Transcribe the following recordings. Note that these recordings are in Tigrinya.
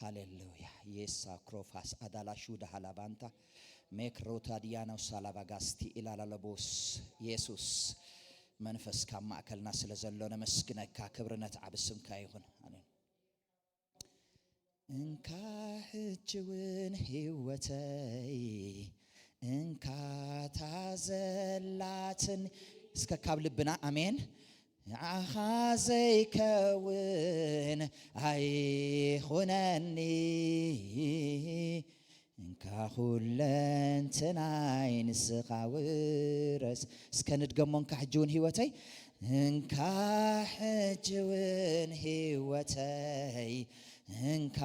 ሃሌሉያ የሳ ክሮፋስ አዳላሹ ደሃላባንታ ሜክሮታ ዲያናው ሳላባጋስቲ ኢላላለቦስ ኢየሱስ መንፈስ ከማዕከልና ስለዘለነ መስግነካ ክብርነት አብስምካ ይሁን አሜን እንካ ህጅውን ህይወተይ እንካ ታዘላትን እስከ ካብልብና አሜን አኻዘይከውን አይኹነኒ እንካ ሁለንተናይ ንስኻ ውረስ እስከ ንድገሞን ካሕጅውን ህይወተይ እንካ ሕጅውን ህይወተይ እንካ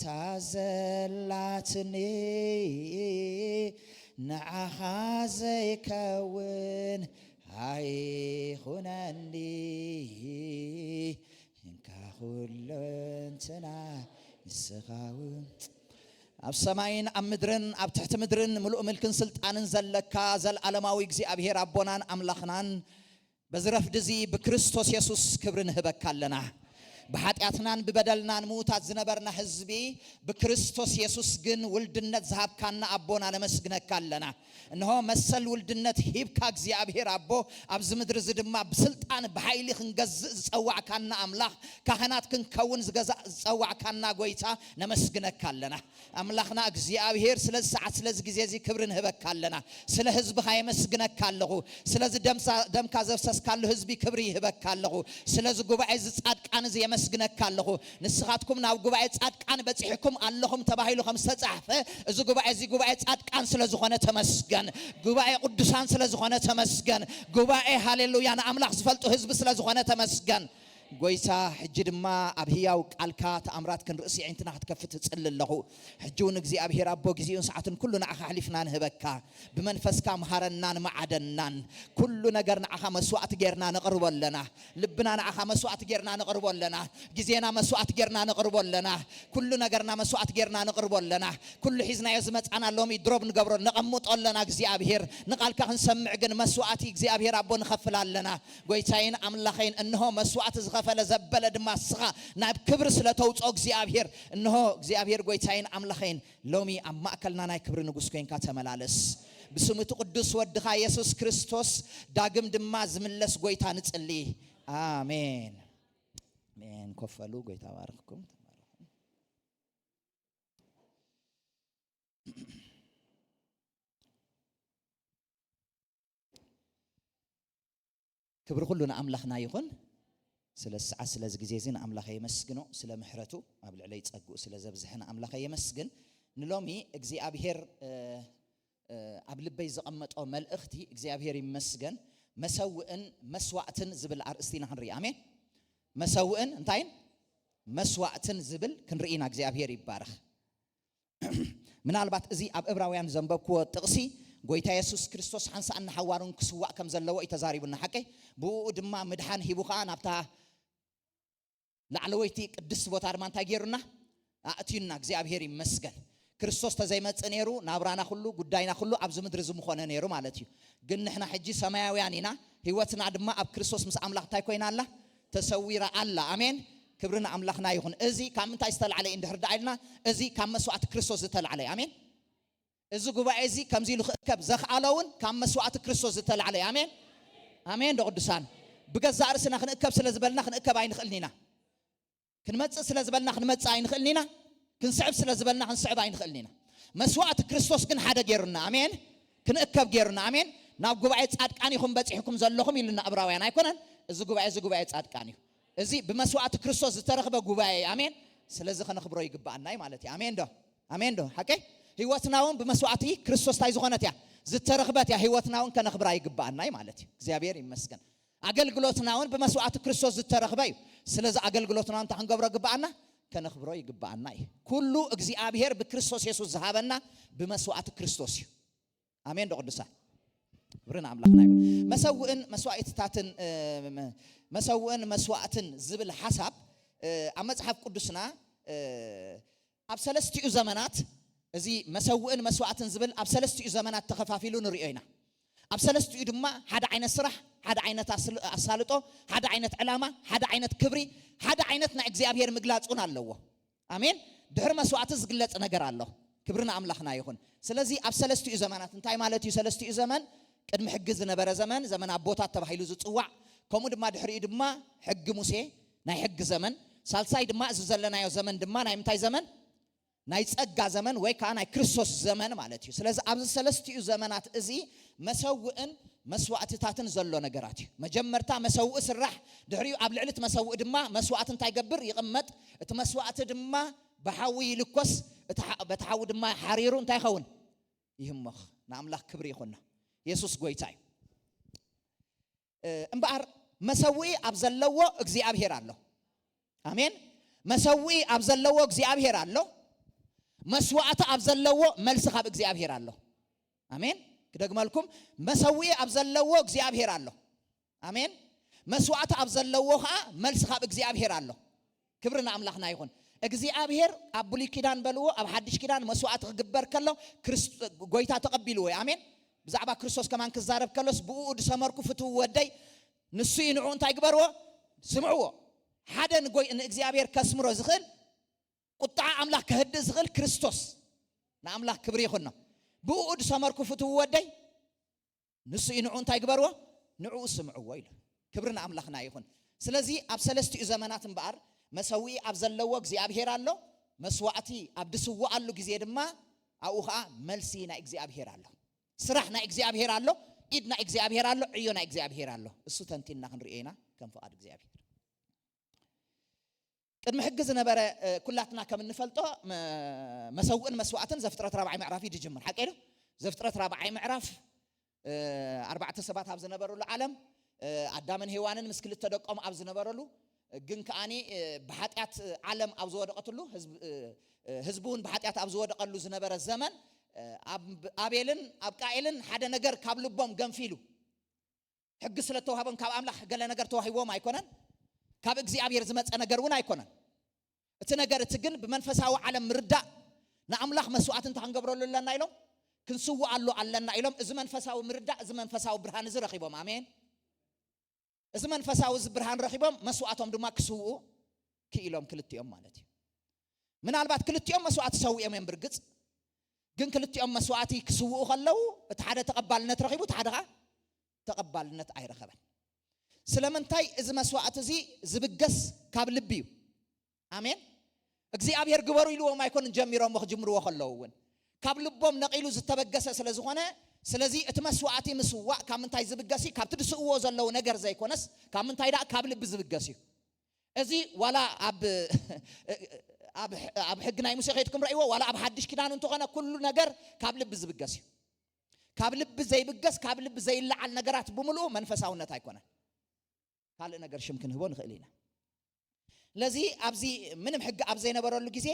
ታዘላትኒ ንዓኻ ዘይከውን አይኹነኒ እንካ ሁለንተናይ ንስኻ ኣብ ሰማይን ኣብ ምድርን ኣብ ትሕቲ ምድርን ምሉእ ምልክን ስልጣንን ዘለካ ዘለዓለማዊ እግዚአብሔር አቦናን አምላኽናን በዝረፍድ እዚ በክርስቶስ ኢየሱስ ክብርን ንህበካ ኣለና በኃጢአትናን በበደልናን ሙታት ዝነበርና ህዝቢ በክርስቶስ ኢየሱስ ግን ውልድነት ዝሃብካና አቦና ለመስግነካ ኣለና እነሆ መሰል ውልድነት ሂብካ እግዚአብሔር አቦ ኣብዚ ምድር ዝድማ በስልጣን በኃይሊ ክንገዝእ ዝጸዋዕካና አምላኽ ካህናት ክንከውን ዝጸዋዕካና ጎይታ ነመስግነካ ኣለና አምላኽና እግዚአብሔር ስለዚ ሰዓት ስለዚ ግዜ እዚ ክብርን ንህበካ ኣለና ስለ ህዝብኻ የመስግነካ ኣለኹ ስለዚ ደምካ ዘፍሰስካሉ ህዝቢ ክብሪ ይህበካ ኣለኹ ስለዚ ጉባኤ ዝጻድቃን እዚ መስግነካ ኣለኹ ንስኻትኩም ናብ ጉባኤ ጻድቃን በጽሕኩም ኣለኹም ተባሂሉ ከም ዝተጻሕፈ እዚ ጉባኤ ጻድቃን ስለ ዝኾነ ተመስገን ጉባኤ ቅዱሳን ስለ ዝኾነ ተመስገን ጉባኤ ሃሌሉያ ንኣምላኽ ዝፈልጡ ህዝቢ ስለ ዝኾነ ተመስገን ጎይታ ሕጂ ድማ ኣብ ህያው ቃልካ ተኣምራት ክንርእሲ ዓይንትና ክትከፍት ትጽልል ኣለኹ ሕጂውን እግዚአብሔር አቦ ግዚኡን ሰዓትን ኩሉ ንዓኻ ሓሊፍና ንህበካ ብመንፈስካ መሃረናን ማዓደናን ኩሉ ነገር ንዓኻ መስዋዕት ጌርና ነቕርቦ ኣለና ልብና ንዓኻ መስዋዕት ጌርና ነቕርቦ ኣለና ጊዜና መስዋዕት ጌርና ነቕርቦ ኣለና ኩሉ ነገርና መስዋዕት ጌርና ነቕርቦ ኣለና ኩሉ ሒዝናዮ ዝመጻና ሎሚ ድሮብ ንገብሮ ነቐምጦ ኣለና እግዚአብሔር ንቃልካ ክንሰምዕ ግን መስዋዕት እግዚአብሔር አቦ ንኸፍል ኣለና ጎይታዬን አምላኸይን እንሆ መስዋዕት فلا زبل دماسخا ناب كبر سلتوصو እግዚአብሔር انه እግዚአብሔር ጎይታዬን አምላኸይን ሎሚ አማከልና ናይ ክብር ንጉስ ኮይንካ ተመላለስ በስምቱ ቅዱስ ወድኻ ኢየሱስ ክርስቶስ ዳግም ድማ ዝምለስ ጎይታ ንጽሊ አሜን አሜን ኮፈሉ ጎይታ ባርክኩም ክብር ሁሉ ለአምላኽና ይሁን ስለ ሰዓት ስለ ጊዜ ዚን አምላኽ ይመስግኖ ስለ ምሕረቱ ኣብ ልዕለይ ጸጉ ስለ ዘብዝሕና አምላኽ ይመስግን ንሎሚ እግዚአብሔር ኣብ ልበይ ዘቀመጦ መልእኽቲ እግዚአብሔር ይመስገን መሰውእን መስዋዕትን ዝብል አርእስቲና ክንርኢ አሜን መሰውእን እንታይን መስዋዕትን ዝብል ክንርኢና እግዚአብሔር ይባረኽ ምናልባት እዚ ኣብ ዕብራውያን ዘንበብክዎ ጥቕሲ ጎይታ ኢየሱስ ክርስቶስ ሓንሳእና ሓዋሩን ክስዋዕ ከም ዘለዎ ይተዛሪቡና ሓቀ ብኡ ድማ ምድሓን ሂቡኻ ናብታ لعلويتي قدس ቦታ ድማ እንታይ ጌሩና አእቲዩና እግዚአብሔር ይመስገን ክርስቶስ ተዘይመጽእ ነይሩ ናብራና ሁሉ ጉዳይና ሁሉ ኣብዚ ምድር ዝምኾነ ነይሩ ማለት እዩ ግን ንሕና ሕጂ ሰማያውያን ኢና ህይወትና ድማ ኣብ ክርስቶስ ምስ አምላኽ እንታይ ኮይና ኣላ ተሰዊራ ኣላ አሜን ክብርና አምላኽና ይሁን እዚ ካብ ምንታይ ዝተልዓለ እንድሕር ዳኢልና እዚ ካብ መስዋዕት ክርስቶስ ዝተልዓለ አሜን እዚ ጉባኤ እዚ ከምዚ ኢሉ ክእከብ ዘኽኣለውን ካብ መስዋዕት ክርስቶስ ዝተልዓለ አሜን አሜን ቅዱሳን ብገዛእ ርእስና ክንእከብ ስለ ዝበልና ክንእከብ ኣይንኽእልኒና ክንመጽእ ስለ ዝበልና ክንመጽእ ኣይንኽእልኒና ክንስዕብ ስለ ዝበልና ክንስዕብ ኣይንኽእልኒና መስዋዕት ክርስቶስ ግን ሓደ ጌሩና አሜን ክንእከብ ጌሩና አሜን ናብ ጉባኤ ጻድቃን ይኹም በጽሕኩም ዘለኹም ኢልና ዕብራውያን ኣይኮነን እዚ ጉባኤ ጻድቃን እዩ እዚ ብመስዋዕት ክርስቶስ ዝተረኸበ ጉባኤ አሜን ስለዚ ከነኽብሮ ይግባአናይ ማለት እዩ አሜን ዶ ሓቀ ህይወትናውን በመስዋዕት ክርስቶስ ታይ ዝኾነት ያ ዝተረኸበት ያ ህይወትናውን ከነኽብራ ይግባአናይ ማለት እዩ እግዚአብሔር ይመስገን አገልግሎትናውን በመስዋዕት ክርስቶስ ዝተረኸበ እዩ ስለዚ አገልግሎትናውን ታንገብሮ ግባአና ከነኽብሮ ይግባአና ኩሉ እግዚአብሔር በክርስቶስ ኢየሱስ ዝሃበና በመስዋዕት ክርስቶስ እዩ አሜን ቅዱሳን ብርና አምላኽና ይሁን መስዋዕትን መስዋዕትን ዝብል ሐሳብ ኣብ መጽሐፍ ቅዱስና ኣብ ሰለስቲኡ ዘመናት እዚ መስዋዕትን ዝብል ኣብ ሰለስቲኡ ዘመናት ተኸፋፊሉ ንሪኦ ኢና ኣብ ሰለስቲኡ ድማ ሓደ ዓይነት ስራሕ ሓደ ዓይነት ኣሳልጦ ሓደ ዓይነት ዕላማ ሓደ ዓይነት ክብሪ ሓደ ዓይነት ናይ እግዚአብሔር ምግላጹን ኣለዎ አሜን ድህር መስዋዕት ዝግለጽ ነገር አለው ክብርና አምላኽና ይሁን ስለዚህ ኣብ ሰለስቲኡ ዘመናት እንታይ ማለት እዩ ሰለስቲኡ ዘመን ቅድሚ ሕጊ ዝነበረ ዘመን ኣቦታት ተባሂሉ ዝጽዋዕ ከምኡ ድማ ድሕሪኡ ድማ ሕጊ ሙሴ ናይ ሕጊ ዘመን ሳልሳይ ድማ እዚ ዘለናዮ ዘመን ድማ ናይ ምንታይ ዘመን ናይ ጸጋ ዘመን ወይ ከዓ ናይ ክርስቶስ ዘመን ማለት እዩ ስለዚህ ኣብዚ ሰለስቲኡ ዘመናት እዚ መሰውእን መስዋዕትታትን ዘሎ ነገራት እዩ መጀመርታ መሰውእ ስራሕ ድሕሪኡ ኣብ ልዕሊት መሰውእ ድማ መስዋዕት እንታይ ይገብር ይቕመጥ እቲ መስዋዕት ድማ በሓዊ ይልኮስ እቲ በተሓዊ ድማ ሓሪሩ እንታይ ይኸውን ይህመኽ ንኣምላኽ ክብሪ ይኹንና ኢየሱስ ጎይታ እዩ እምበኣር መሰውኢ ኣብ ዘለዎ እግዚአብሔር ኣሎ አሜን መሰውኢ ኣብ ዘለዎ እግዚአብሔር ኣሎ መስዋዕት ኣብ ዘለዎ መልስ ካብ እግዚአብሔር ኣሎ አሜን ክደግመልኩም መሰውኢ ኣብ ዘለዎ እግዚአብሔር ኣሎ አሜን መስዋዕት ኣብ ዘለዎ ከዓ መልስ ካብ እግዚአብሔር ኣሎ ክብርና አምላኽና ይኹን እግዚአብሔር ኣብ ብሉይ ኪዳን በልዎ ኣብ ሓድሽ ኪዳን መስዋዕት ክግበር ከሎ ጎይታ ተቀቢልዎ አሜን ብዛዕባ ክርስቶስ ከማን ክዛረብ ከሎስ ብኡ ድሰመርኩ ፍትው ወደይ ንሱ ይንዑ እንታይ ግበርዎ ስምዕዎ ሓደ ንእግዚአብሔር ከስምሮ ዝኽእል ቁጣዕ አምላኽ ከህድእ ዝኽእል ክርስቶስ ንአምላኽ ክብሪ ይኹንና ብኡ ድሰመርኩ ፍትው ወደይ ንሱ ይንዑ እንታይ ግበርዎ ንዑ ስምዕዎ ኢሉ ክብርና አምላኽና ይኹን ስለዚ ኣብ ሰለስቲኡ ዘመናት እምበኣር መሰውኢ ኣብ ዘለዎ እግዚአብሔር ኣሎ መስዋዕቲ ኣብ ድስዋዓሉ ግዜ ድማ ኣብኡ ከዓ መልሲ ናይ እግዚአብሔር ኣሎ ስራሕ ናይ እግዚአብሔር ኣሎ ኢድ ናይ እግዚአብሔር ኣሎ ዕዮ ናይ እግዚአብሔር ኣሎ እሱ ተንቲና ክንሪኦ ኢና ከም ፍቃድ እግዚአብሔር ቅድሚ ሕጊ ዝነበረ ኩላትና ከም እንፈልጦ መሰውእን መስዋዕትን ዘፍጥረት 4 ምዕራፍ ይጅምር ሓቀይዶ ዘፍጥረት 4 ምዕራፍ 4 ሰባት ኣብ ዝነበሩሉ ዓለም ኣዳምን ሔዋንን ምስ ክልተ ደቆም ኣብ ዝነበሩሉ ግን ከኣኒ ብሓጢያት ዓለም ኣብ ዝወደቀትሉ ህዝቡን ብሓጢያት ኣብ ዝወደቀሉ ዝነበረ ዘመን አቤልን ኣብ ቃኤልን ሓደ ነገር ካብ ልቦም ገንፊሉ ሕጊ ስለተዋሃቦም ካብ አምላኽ ገለ ነገር ተዋሂቦም ኣይኮነን ካብ እግዚአብሔር ዝመፀ ነገር እውን ኣይኮነን እቲ ነገር እቲ ግን ብመንፈሳዊ ዓለም ምርዳእ ንአምላኽ መስዋዕት እንተንገብረሉ ኣለና ኢሎም ክንስዋዓሉ ኣለና ኢሎም እዚ መንፈሳዊ ምርዳእ እዚ መንፈሳዊ ብርሃን እዚ ረኺቦም አሜን እዚ መንፈሳዊ ብርሃን ረኺቦም መስዋዕቶም ድማ ክስውኡ ክኢሎም ክልቲኦም ማለት እዩ ምናልባት ክልቲኦም መስዋዕት ሰውኦም እዮም ብርግጽ ግን ክልቲኦም መስዋዕቲ ክስውኡ ከለው እቲ ሓደ ተቀባልነት ረኺቡ እቲ ሓደ ተቀባልነት ኣይረኸበን ስለምንታይ እዚ መስዋዕት እዚ ዝብገስ ካብ ልቢ እዩ አሜን እግዚአብሔር ግበሩ ኢልዎም ኣይኮን ጀሚሮም ክጅምርዎ ከለው እውን ካብ ልቦም ነቂሉ ዝተበገሰ ስለዝኾነ ስለዚ እቲ መስዋዕቲ ምስዋዕ ካብ ምንታይ ዝብገስ ካብ ትድስእዎ ዘለው ነገር ዘይኮነስ ካብ ምንታይ ዳ ካብ ልቢ ዝብገስ እዩ እዚ ዋላ ኣብ ሕግ ናይ ሙሴ ኸይድኩም ረእይዎ ዋላ ኣብ ሓድሽ ኪዳን እንትኾነ ኩሉ ነገር ካብ ልቢ ዝብገስ እዩ ካብ ልቢ ዘይብገስ ካብ ልቢ ዘይለዓል ነገራት ብምሉኡ መንፈሳውነት ኣይኮነን ካልእ ነገር ሽም ክንህቦ ንኽእል ኢና ለዚ ኣብዚ ምንም ሕጊ ኣብ ዘይነበረሉ ግዜ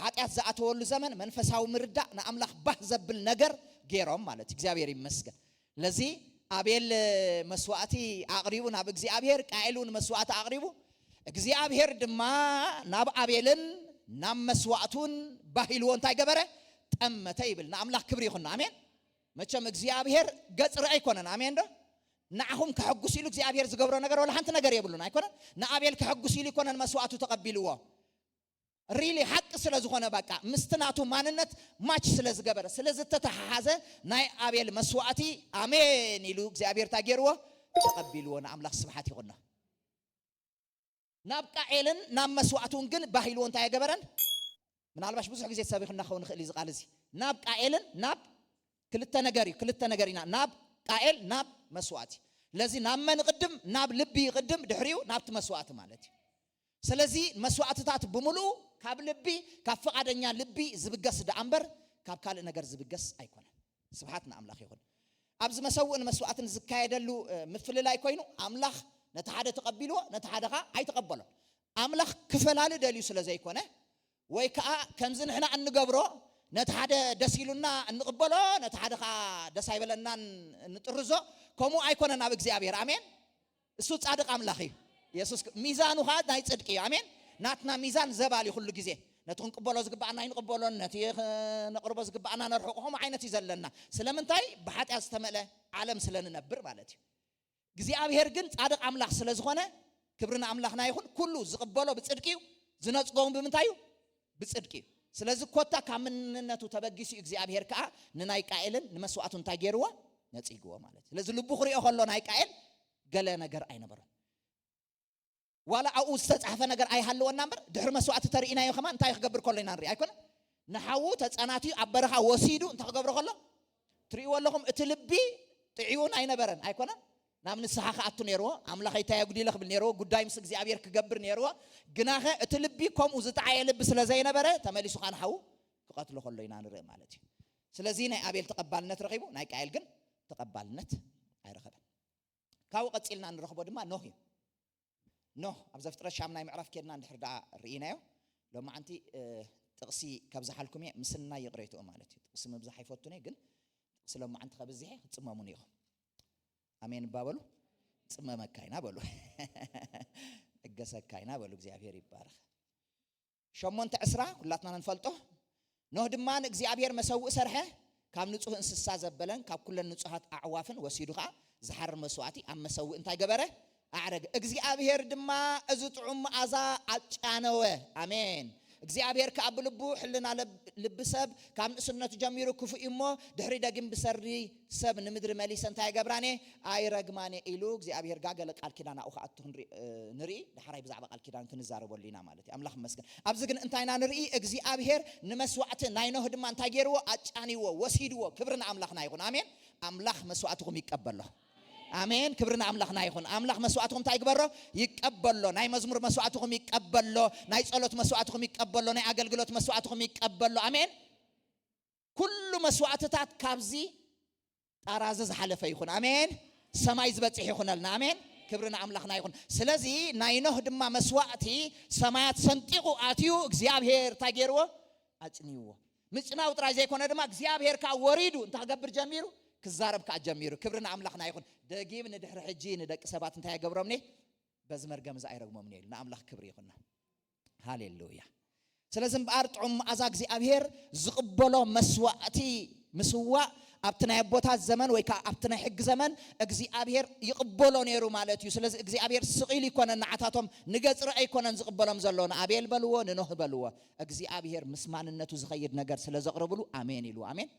ኃጢአት ዝኣተወሉ ዘመን መንፈሳዊ ምርዳእ ንአምላኽ ባህ ዘብል ነገር ገይሮም ማለት እግዚአብሔር ይመስገን ለዚ አቤል መስዋዕቲ አቅሪቡ ናብ እግዚአብሔር ቃኤልን መስዋዕቲ አቅሪቡ እግዚአብሔር ድማ ናብ አቤልን ናብ መስዋዕቱን ባሂልዎ እንታይ ገበረ ጠመተ ይብል ንአምላኽ ክብሪ ይኹን አሜን መቸም እግዚአብሔር ገጽ ራእይ ይኮነን አሜን ዶ ንዓኹም ከሐጉስ ኢሉ እግዚአብሔር ዝገብሮ ነገር ወላ ሓንቲ ነገር የብሉን ኣይኮነን ንአቤል ከሐጉስ ኢሉ ይኮነን መስዋዕቱ ተቀቢልዎ ሪሊ ሐቅ ስለዝኾነ በቃ ምስትናቱ ማንነት ማች ስለዝገበረ ስለዝተተሓሓዘ ናይ አቤል መስዋዕቲ አሜን ኢሉ እግዚአብሔር ታገርዎ ተቀቢልዎ ንአምላኽ ስብሐት ይኹንና ናብ ቃኤልን ናብ መስዋዕቱን ግን ባሂልዎ እንታይ ገበረን ምናልባሽ ብዙሕ ግዜ ሰቢኽና ኸውን ክእል ይዝቃል እዚ ናብ ቃኤልን ናብ ክልተ ነገር ኢና ናብ ቃኤል ናብ መስዋዕቲ ለዚ ናብ መን ቅድም ናብ ልቢ ቅድም ድሕሪው ናብቲ መስዋዕቲ ማለት እዩ ስለዚ መስዋዕትታት ብምሉኡ ካብ ልቢ ካብ ፈቃደኛ ልቢ ዝብገስ ዳኣምበር ካብ ካልእ ነገር ዝብገስ ኣይኮነን ስብሐት ንአምላኽ ይኹን ኣብዚ መሰውእን መስዋዕትን ዝካየደሉ ምፍልላይ ኮይኑ አምላኽ ነቲ ሓደ ተቀቢልዎ ነቲ ሓደ ኸ ኣይተቀበሎን አምላኽ ክፈላሊ ደልዩ ስለዘይኮነ ወይ ከዓ ከምዚ ንሕና እንገብሮ ነቲ ሓደ ደስ ኢሉና እንቅበሎ ነቲ ሓደ ኸ ደስ ኣይበለናን እንጥርዞ ከምኡ ኣይኮነን ኣብ እግዚአብሔር አሜን እሱ ጻድቅ አምላኽ እዩ ኢየሱስ ሚዛኑ ኸ ናይ ጽድቂ እዩ አሜን ናትና ሚዛን ዘባሊ ኩሉ ግዜ ነቲ ክንቅበሎ ዝግባአና ይንቅበሎን ነቲ ነቅርቦ ዝግባአና ነርሕቆም ዓይነት እዩ ዘለና ስለምንታይ ብሓጢአት ዝተመልአ ዓለም ስለንነብር ማለት እዩ እግዚአብሔር ግን ጻድቅ አምላኽ ስለዝኾነ ክብርና አምላኽና ይኹን ኩሉ ዝቅበሎ ብጽድቂ እዩ ዝነጽጎም ብምንታይ እዩ ብጽድቂ ስለዚ ኮታ ካምንነቱ ተበጊሱ እግዚአብሔር ከአ ንናይ ቃኤልን ንመስዋዕቱ እንታይ ገይርዎ ነጽይግዎ ማለት ስለዚ ልቡ ክሪኦ ከሎ ናይ ቃኤል ገለ ነገር ኣይነበረን ዋላ አው ዝተጻፈ ነገር ኣይሃለወና እምበር ድሕሪ መስዋዕቲ ተርእናዮ ከማ እንታይ ክገብር ከሎ ኢና ንርኢ ኣይኮነ ንሓው ተጸናቲ አበረኻ ወሲዱ እንታይ ክገብር ከሎ ትርእዎ ኣለኹም እቲ ልቢ ጥዒውን ኣይነበረን ኣይኮነ ናብ ንስሓ ከኣቱ ነይርዎ ኣምላኸይ እንታይ ጉዲለ ክብል ነይርዎ ጉዳይ ምስ እግዚአብሔር ክገብር ነይርዎ ግናኸ እቲ ልቢ ከምኡ ዝተዓየ ልቢ ስለ ዘይነበረ ተመሊሱ ኻንሓው ክቐትሎ ከሎ ኢና ንርኢ ማለት እዩ ስለዚ ናይ አቤል ተቀባልነት ረኺቡ ናይ ቃኤል ግን ተቀባልነት ኣይረኸበን ካብኡ ቀፂልና ንረኽቦ ድማ ኖህ እዩ ኖህ ኣብ ዘፍጥረት ሻምናይ ምዕራፍ ከድና እንድሕር ዳኣ ርኢናዮ ሎማዓንቲ ጥቕሲ ካብ ዝሓልኩም እየ ምስና ይቕረይትኦ ማለት እዩ ጥቕሲ ምብዛሕ ኣይፈቱን ግን ጥቕሲ ሎማዓንቲ ከብዝሐ ክፅመሙን ኢኹም አሜን ባበሉ ጽመመካይና በሉ እገሰካይና በሉ እግዚአብሔር ይባረክ ሸሞንተ ዕስራ ሁላትና እንፈልጦ ኖህ ድማን እግዚአብሔር መሰውእ ሰርሐ ካብ ንጹህ እንስሳ ዘበለን ካብ ኩለን ንጹሃት አዕዋፍን ወሲዱኻ ዝሐር መስዋዕቲ ኣብ መሰውእ እንታይ ገበረ አዕረገ እግዚአብሔር ድማ እዚ ጥዑም መዓዛ አጫነወ አሜን እግዚአብሔር ካብ ልቡ ሕልና ልብሰብ ካብ ንእስነቱ ጀሚሩ ክፉ እሞ ድሕሪ ደግም ብሰሪ ሰብ ንምድሪ መሊሰ እንታይ ገብራኔ ኣይረግማኔ ኢሉ እግዚአብሔር ጋገለ ቃል ኪዳን አው ከአቱ ንርኢ ድሕራይ ብዛዕባ ቃል ኪዳን ክንዛረበሉ ኢና ማለት እዩ አምላኽ መስገን ኣብዚ ግን እንታይና ንርኢ እግዚአብሔር ንመስዋዕቲ ናይ ኖህ ድማ እንታይ ገይርዎ አጫኒዎ ወሲድዎ ክብርን አምላኽና ይኹን አሜን አምላኽ መስዋዕትኩም ይቀበሎ አሜን ክብርና አምላኽና ይኹን አምላኽ መስዋዕትኩም እንታይ ይግበሮ ይቀበሎ ናይ መዝሙር መስዋዕትኩም ይቀበሎ ናይ ጸሎት መስዋዕትኩም ይቀበሎ ናይ አገልግሎት መስዋዕትኩም ይቀበሎ አሜን ኩሉ መስዋዕትታት ካብዚ ጣራዘ ዝሓለፈ ይኹን አሜን ሰማይ ዝበጽሕ ይኹነልና አሜን ክብርና አምላኽና ይኹን ስለዚ ናይ ኖህ ድማ መስዋዕቲ ሰማያት ሰንጢቁ አትዩ እግዚአብሔር ታገርዎ አጽኒዎ ምጽናው ጥራይ ዘይኮነ ድማ እግዚአብሔር ካ ወሪዱ እንታይ ገብር ጀሚሩ ክዛረብ ካ ጀሚሩ ክብርና አምላኽና ይኹን ደጊም ንድሕሪ ሕጂ ንደቂ ሰባት እንታይ ያገብሮምኒ በዚ መርገም ዝኣይረግሞምኒ ኢሉ ንአምላኽ ክብሪ ይኹንና ሃሌሉያ ስለዚ እምበኣር ጥዑም መዓዛ እግዚአብሔር ዝቕበሎ መስዋዕቲ ምስዋዕ ኣብቲ ናይ ኣቦታት ዘመን ወይ ከዓ ኣብቲ ናይ ሕጊ ዘመን እግዚአብሔር ይቕበሎ ነይሩ ማለት እዩ ስለዚ እግዚአብሔር ስቂል ይኮነን ንዓታቶም ንገጽ ረአይ ይኮነን ዝቕበሎም ዘሎ ንአቤል በልዎ ንኖህ በልዎ እግዚአብሔር ምስማንነቱ ዝኸይድ ነገር ስለ ዘቕርብሉ አሜን ኢሉ አሜን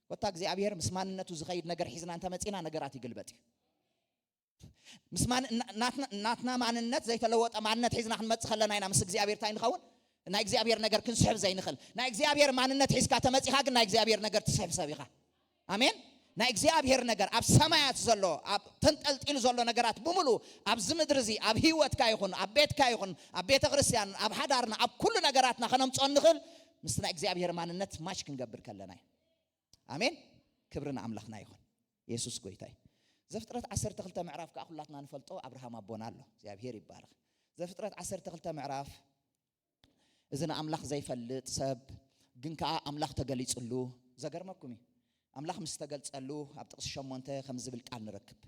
ወታ እግዚአብሔር ምስማንነቱ ዝኸይድ ነገር ሒዝና እንተ መጺና ነገራት ይግልበጥ ምስማን ናትና ማንነት ዘይተለወጠ ማንነት ሒዝና ክንመጽ ከለና ኢና ምስ እግዚአብሔር ታይ ንኸውን ናይ እግዚአብሔር ነገር ክንስሕብ ዘይንኽእል ናይ እግዚአብሔር ማንነት ሒዝካ ተመጺኻ ግን ናይ እግዚአብሔር ነገር ትስሕብ ሰብ ኢኻ አሜን ናይ እግዚአብሔር ነገር ኣብ ሰማያት ዘሎ ኣብ ተንጠልጢሉ ዘሎ ነገራት ብሙሉ ኣብ ዝምድር እዚ ኣብ ህይወትካ ይኹን ኣብ ቤትካ ይኹን ኣብ ቤተ ክርስቲያን ኣብ ሓዳርና ኣብ ኩሉ ነገራትና ከነምጽኦ ንኽእል ምስ ናይ እግዚአብሔር ማንነት ማሽ ክንገብር ከለና አሜን ክብርና አምላኽና ይኹን ኢየሱስ ጎይታይ ዘፍጥረት 12 ምዕራፍ ከ ሁላትና እንፈልጦ አብርሃም አቦና ኣሎ እግዚአብሔር ይባረክ ዘፍጥረት 12 ምዕራፍ እዝና አምላኽ ዘይፈልጥ ሰብ ግን ከ አምላኽ ተገሊጽሉ ዘገርመኩም አምላኽ ምስ ተገልጸሉ ኣብ ጥቅስ 8 ከም ዝብል ቃል ንረክብ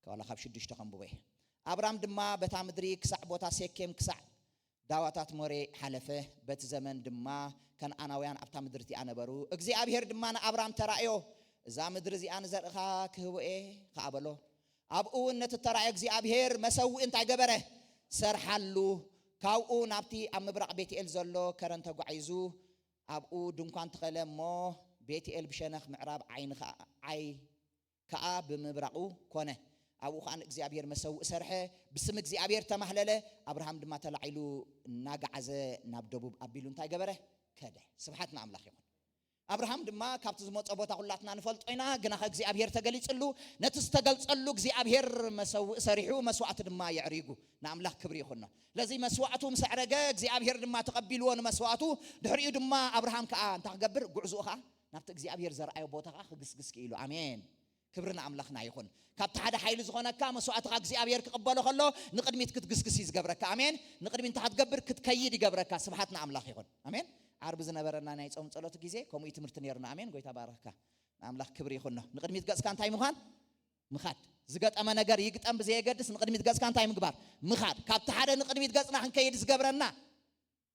ከዋላ ካብ 6 ከምብበ አብርሃም ድማ በታ ምድሪ ክሳዕ ቦታ ሴኬም ክሳዕ ዳዋታት ሞሬ ሓለፈ በት ዘመን ድማ ከነዓናውያን ኣብታ ምድሪ እቲኣ ነበሩ እግዚአብሔር ድማ ንአብርሃም ተራእዮ እዛ ምድሪ እዚኣ ንዘርእኻ ክህብኤ ከኣበሎ ኣብኡ ነቲ ተራእዮ እግዚአብሔር መሰውእ እንታይ ገበረ ሰርሓሉ ካብኡ ናብቲ ኣብ ምብራቕ ቤትኤል ዘሎ ከረን ተጓዒዙ ኣብኡ ድንኳን ተኸለ እሞ ቤትኤል ብሸነኽ ምዕራብ ዓይ ከኣ ብምብራቑ ኮነ ኣብኡ ኻን እግዚአብሔር መሰውእ ሰርሐ ብስም እግዚአብሔር ተማህለለ አብርሃም ድማ ተላዒሉ እናጋዓዘ ናብ ደቡብ ኣቢሉ እንታይ ገበረ ከደ ስብሓት ንአምላኽ ይኹን አብርሃም ድማ ካብቲ ዝመፀ ቦታ ሁላትና ንፈልጦ ኢና ግና እግዚአብሔር ተገሊጽሉ ነቲ ዝተገልጸሉ እግዚአብሔር መሰውእ ሰሪሑ መስዋዕቲ ድማ ይዕሪጉ ንአምላኽ ክብሪ ይኹን ለዚ መስዋዕቱ ምስ ዕረገ እግዚአብሔር ድማ ተቀቢልዎ ንመስዋዕቱ ድሕሪኡ ድማ አብርሃም ከኣ እንታይ ክገብር ጉዕዙኡ ኸ ናብቲ እግዚአብሔር ዘርአዮ ቦታ ኸ ክግስግስ ኢሉ አሜን ክብርና አምላኽና ይኹን ካብቲ ሓደ ሓይሊ ዝኾነካ መስዋዕትኻ እግዚአብሔር ክቕበሎ ከሎ ንቅድሚት ክትግስግስ ይዝገብረካ አሜን ንቅድሚት እንታይ ክትገብር ክትከይድ ይገብረካ ስብሓት ንአምላኽ ይኹን አሜን ዓርብ ዝነበረና ናይ ጾም ጸሎት ግዜ ከምኡ ትምህርቲ ነርና አሜን ጎይታ ባረከካ ንአምላኽ ክብሪ ይኹን ንቅድሚት ገጽካ እንታይ ምኻድ ዝገጠመ ነገር ይግጠም ብዘየገድስ ንቅድሚት ገጽካ እንታይ ምግባር ምኻድ ካብቲ ሓደ ንቅድሚት ገጽና ክንከይድ ዝገብረና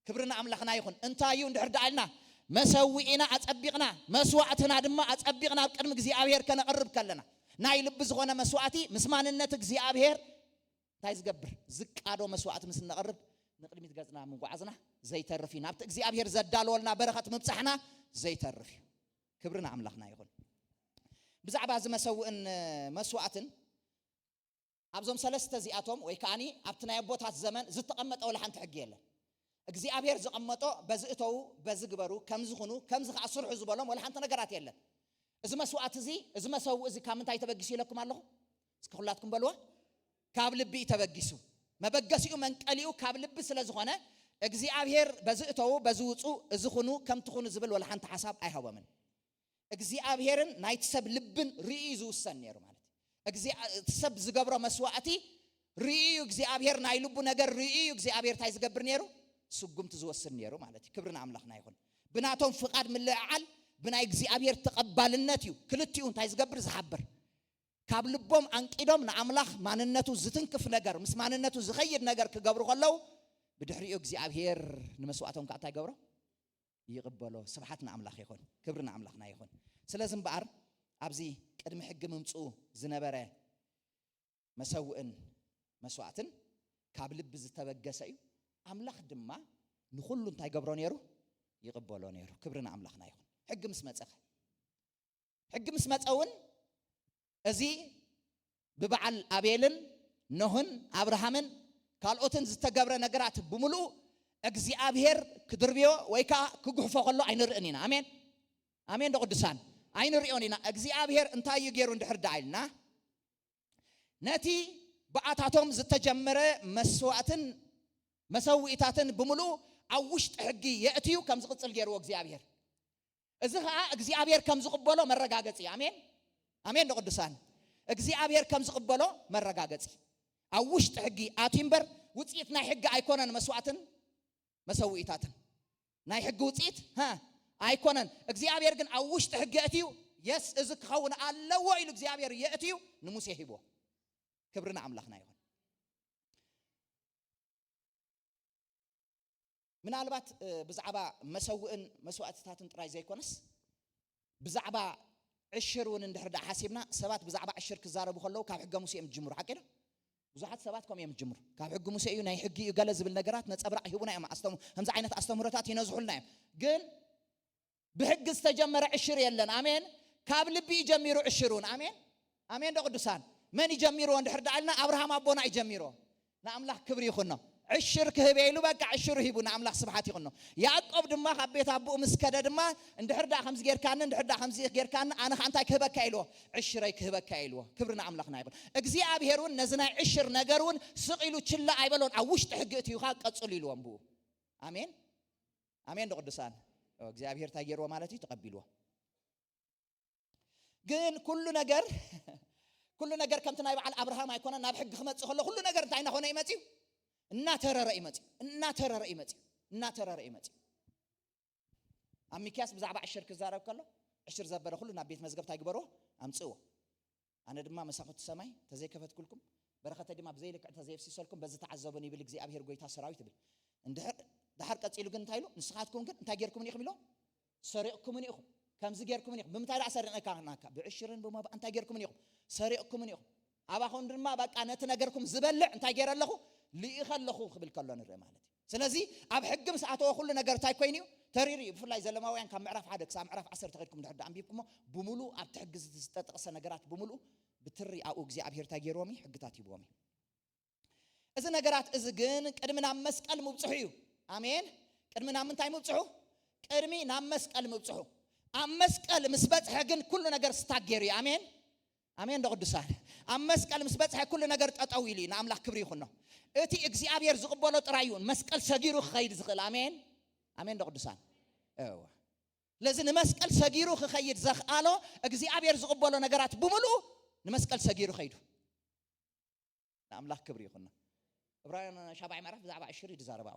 ክብርና አምላኽና ይኹን እንታይ እዩ እንድሕር ዳኣልና መሰዊዕና አጸቢቅና መስዋዕትና ድማ አጸቢቅና ቅድሚ እግዚአብሔር ከነቅርብ ከለና ናይ ልብ ዝኾነ መስዋዕቲ ምስማንነት እግዚአብሔር እንታይ ዝገብር ዝቃዶ መስዋዕት ምስ ነቅርብ ንቅድሚት ገጽና ምንጓዓዝና ዘይተርፍ ናብቲ እግዚአብሔር ዘዳልወልና በረኸት ምብጻሕና ዘይተርፍ ክብርና አምላኽና ይኹን ብዛዕባ ዝመሰውእን መስዋዕትን ኣብዞም ሰለስተ ዚኣቶም ወይ ከዓኒ ኣብቲ ናይ ኣቦታት ዘመን ዝተቐመጠ ወላ ሓንቲ ሕጊ የለን እግዚአብሔር ዝቐመጦ በዝእተው በዝግበሩ ከምዝኹኑ ከምዝ ከዓ ስርሑ ዝበሎም ወላ ሓንቲ ነገራት የለን እዚ መስዋዕት እዚ መሰውእ እዚ ካብ ምንታይ ተበጊሱ ኢለኩም ኣለኹ እስኪ ኩላትኩም በልዋ ካብ ልቢ ተበጊሱ መበገሲኡ መንቀሊኡ ካብ ልቢ ስለ ዝኾነ እግዚአብሔር በዝእተው በዝውፁ እዚ ኹኑ ከምትኹኑ ዝብል ወላ ሓንቲ ሓሳብ ኣይሃቦምን እግዚአብሔርን ናይቲ ሰብ ልብን ርእዩ ዝውሰን ነይሩ ማለት ሰብ ዝገብሮ መስዋዕቲ ርእዩ እግዚአብሔር ናይ ልቡ ነገር ርእዩ እግዚአብሔር ታይ ዝገብር ነይሩ ስጉምቲ ዝወስን ነይሩ ማለት ክብርና አምላኽና ይኹን ብናቶም ፍቃድ ምልዕዓል ብናይ እግዚአብሔር ተቀባልነት እዩ ክልቲኡ እንታይ ዝገብር ዝሓብር ካብ ልቦም አንቂዶም ንአምላኽ ማንነቱ ዝትንክፍ ነገር ምስ ማንነቱ ዝኸይድ ነገር ክገብሩ ከለው ብድሕሪኡ እግዚአብሔር ንመስዋዕቶም ካታ ይገብሮ ይቅበሎ ስብሐትና አምላኽ ይኹን ክብርና አምላኽና ይኹን ስለዚ እምበኣር ኣብዚ ቅድሚ ሕጊ ምምፁ ዝነበረ መሰውእን መስዋዕትን ካብ ልብ ዝተበገሰ እዩ አምላኽ ድማ ንኹሉ እንታይ ገብሮ ነይሩ ይቅበሎ ነይሩ ክብርና አምላኽና ይኹን ሕጊ ምስ መፀውን እዚ ብበዓል አቤልን ኖህን አብርሃምን ካልኦትን ዝተገብረ ነገራት ብምሉእ እግዚአብሔር ክድርብዮ ወይ ከዓ ክጉሕፎ ከሎ ኣይንርእን ኢና አሜን አሜን ደቅዱሳን ኣይንርእዮን ኢና እግዚአብሔር እንታይ እዩ ገይሩ እንድሕር ዳኢልና ነቲ በዓታቶም ዝተጀመረ መስዋዕትን መሰውኢታትን ብምሉእ ኣብ ውሽጢ ሕጊ የእትዩ ከም ዝቅፅል ገይርዎ እግዚአብሔር እዚ ከዓ እግዚአብሔር ከም ዝቅበሎ መረጋገፂ አሜን አሜን ደቅዱሳን እግዚአብሔር ከም ዝቅበሎ መረጋገፂ ኣብ ውሽጢ ሕጊ ኣቲምበር ውፅኢት ናይ ሕጊ ኣይኮነን መስዋዕትን መሰውኢታትን ናይ ሕጊ ውፅኢት ኣይኮነን እግዚአብሔር ግን ኣብ ውሽጢ ሕጊ የእትዩ የስ እዚ ክኸውን ኣለዎ ኢሉ እግዚአብሔር የእትዩ ንሙሴ ሂቦ ክብርና አምላኽና ይኹን ምናልባት ብዛዕባ መሰውእን መስዋዕትታትን ጥራይ ዘይኮነስ ብዛዕባ ዕሽር እውን እንድሕር ሓሲብና ሰባት ብዛዕባ ዕሽር ክዛረቡ ከለው ካብ ሕገ ሙሴ ጅምሩ ሓቂዶ ብዙሓት ሰባት ከም እዮም ጅምሩ ካብ ሕጊ ሙሴ እዩ ናይ ሕጊ ገለ ዝብል ነገራት ነፀብራቅ ሂቡና እዮም ከምዚ ዓይነት ኣስተምህሮታት ይነዝሑልና እዮም ግን ብሕጊ ዝተጀመረ ዕሽር የለን አሜን ካብ ልቢ ጀሚሩ ዕሽሩን አሜን አሜን ደቅዱሳን መን ይጀሚርዎ እንድሕር ዳኢልና አብርሃም ኣቦና ይጀሚርዎ ንአምላኽ ክብሪ ይኹኖ ዕሽር ክህበይሉ በቃ ዕሽሩ ሂቡ ንአምላኽ ስብሐት ይኹኖ ያዕቆብ ድማ ካብ ቤት ኣቦኡ ምስ ከደ ድማ እንድሕር ዳ ከምዚ ጌርካኒ እንድሕር ዳ ከምዚ ጌርካኒ ኣነ ከዓ እንታይ ክህበካ ኢልዎ ዕሽረይ ክህበካ ኢልዎ ክብሪ ንአምላኽና ይኹን እግዚአብሔር እውን ነዚ ናይ ዕሽር ነገር እውን ስቂሉ ችላ ኣይበሎን ኣብ ውሽጢ ሕጊ እትዩካ ቀፅሉ ኢልዎም ብኡ አሜን አሜን ደቅዱሳን እግዚአብሔር እንታይ ገይርዎ ማለት እዩ ተቀቢልዎ ግን ኩሉ ነገር ከምቲ ናይ በዓል አብርሃም ኣይኮነ ናብ ሕጊ ክመፅእ ከሎ ኩሉ ነገር እንታይ እናኾነ ይመፅዩ እናተረረ ይመፅዩ ኣብ ሚክያስ ብዛዕባ ዕሽር ክዛረብ ከሎ ዕሽር ዘበረ ኩሉ ናብ ቤት መዝገብ እንታይ ግበርዎ ኣምፅእዎ ኣነ ድማ መሳኹቲ ሰማይ ተዘይከፈትኩልኩም በረኸተ ድማ ብዘይልክዕ ተዘይፍሲሰልኩም በዚ ተዓዘቡን ይብል እግዚአብሔር ጎይታ ሰራዊት ይብል ድሓር ቀፂሉ ግን እንታይ ኢሉ ንስኻትኩም ግን እንታይ ጌርኩምን ኢኹም ኢሎም ሰሪቕኩምን ኢኹም ከምዚ ጌርኩምን ኢኹም ብምንታይ ዳ ሰሪቕናካ ብዕሽርን ብምባእ እንታይ ጌርኩምን ኢኹም ሰሪቕኩምን ኢኹም ኣባኹም ድማ በቃ ነቲ ነገርኩም ዝበልዕ እንታይ ገይረ ኣለኹ ልኢኸለኹ ክብል ከሎ ንርኢ ማለት እዩ ስለዚ ኣብ ሕጊ ምስ ኣተወ ኩሉ ነገር እንታይ ኮይኑ እዩ ተሪር እዩ ብፍላይ ዘለማውያን ካብ ምዕራፍ 1 ክሳብ ምዕራፍ 10 ተኸድኩም ድሕር ኣንቢብኩሞ ብምሉእ ኣብቲ ሕጊ ዝተጠቕሰ ነገራት ብምሉእ ብትሪ ኣብኡ እግዚአብሔር እንታይ ገይርዎም እዩ ሕግታት ሂብዎም እዩ እዚ ነገራት እዚ ግን ቅድሚ ናብ መስቀል ምብፅሑ እዩ አሜን ቅድሚ ናብ ምንታይ ምብፅሑ ቅድሚ ናብ መስቀል ምብፅሑ ኣብ መስቀል ምስ በፅሐ ግን ኩሉ ነገር ስታገይሩ እዩ አሜን አሜን ደቅዱሳን ኣብ መስቀል ምስ በፅሐ ኩሉ ነገር ጠጠው ኢሉ ንአምላኽ ክብሪ ይኹኖ እቲ እግዚአብሔር ዝቕበሎ ጥራይ እዩ መስቀል ሰጊሩ ክኸይድ ዝኽእል አሜን አሜን ደቅዱሳን ለዚ ንመስቀል ሰጊሩ ክኸይድ ዘኽኣሎ እግዚአብሔር ዝቕበሎ ነገራት ብምሉእ ንመስቀል ሰጊሩ ኸይዱ ንአምላኽ ክብሪ ይኹኖ ዕብራውያን 7 ምዕራፍ ብዛዕባ ዕሽር ይዛረብ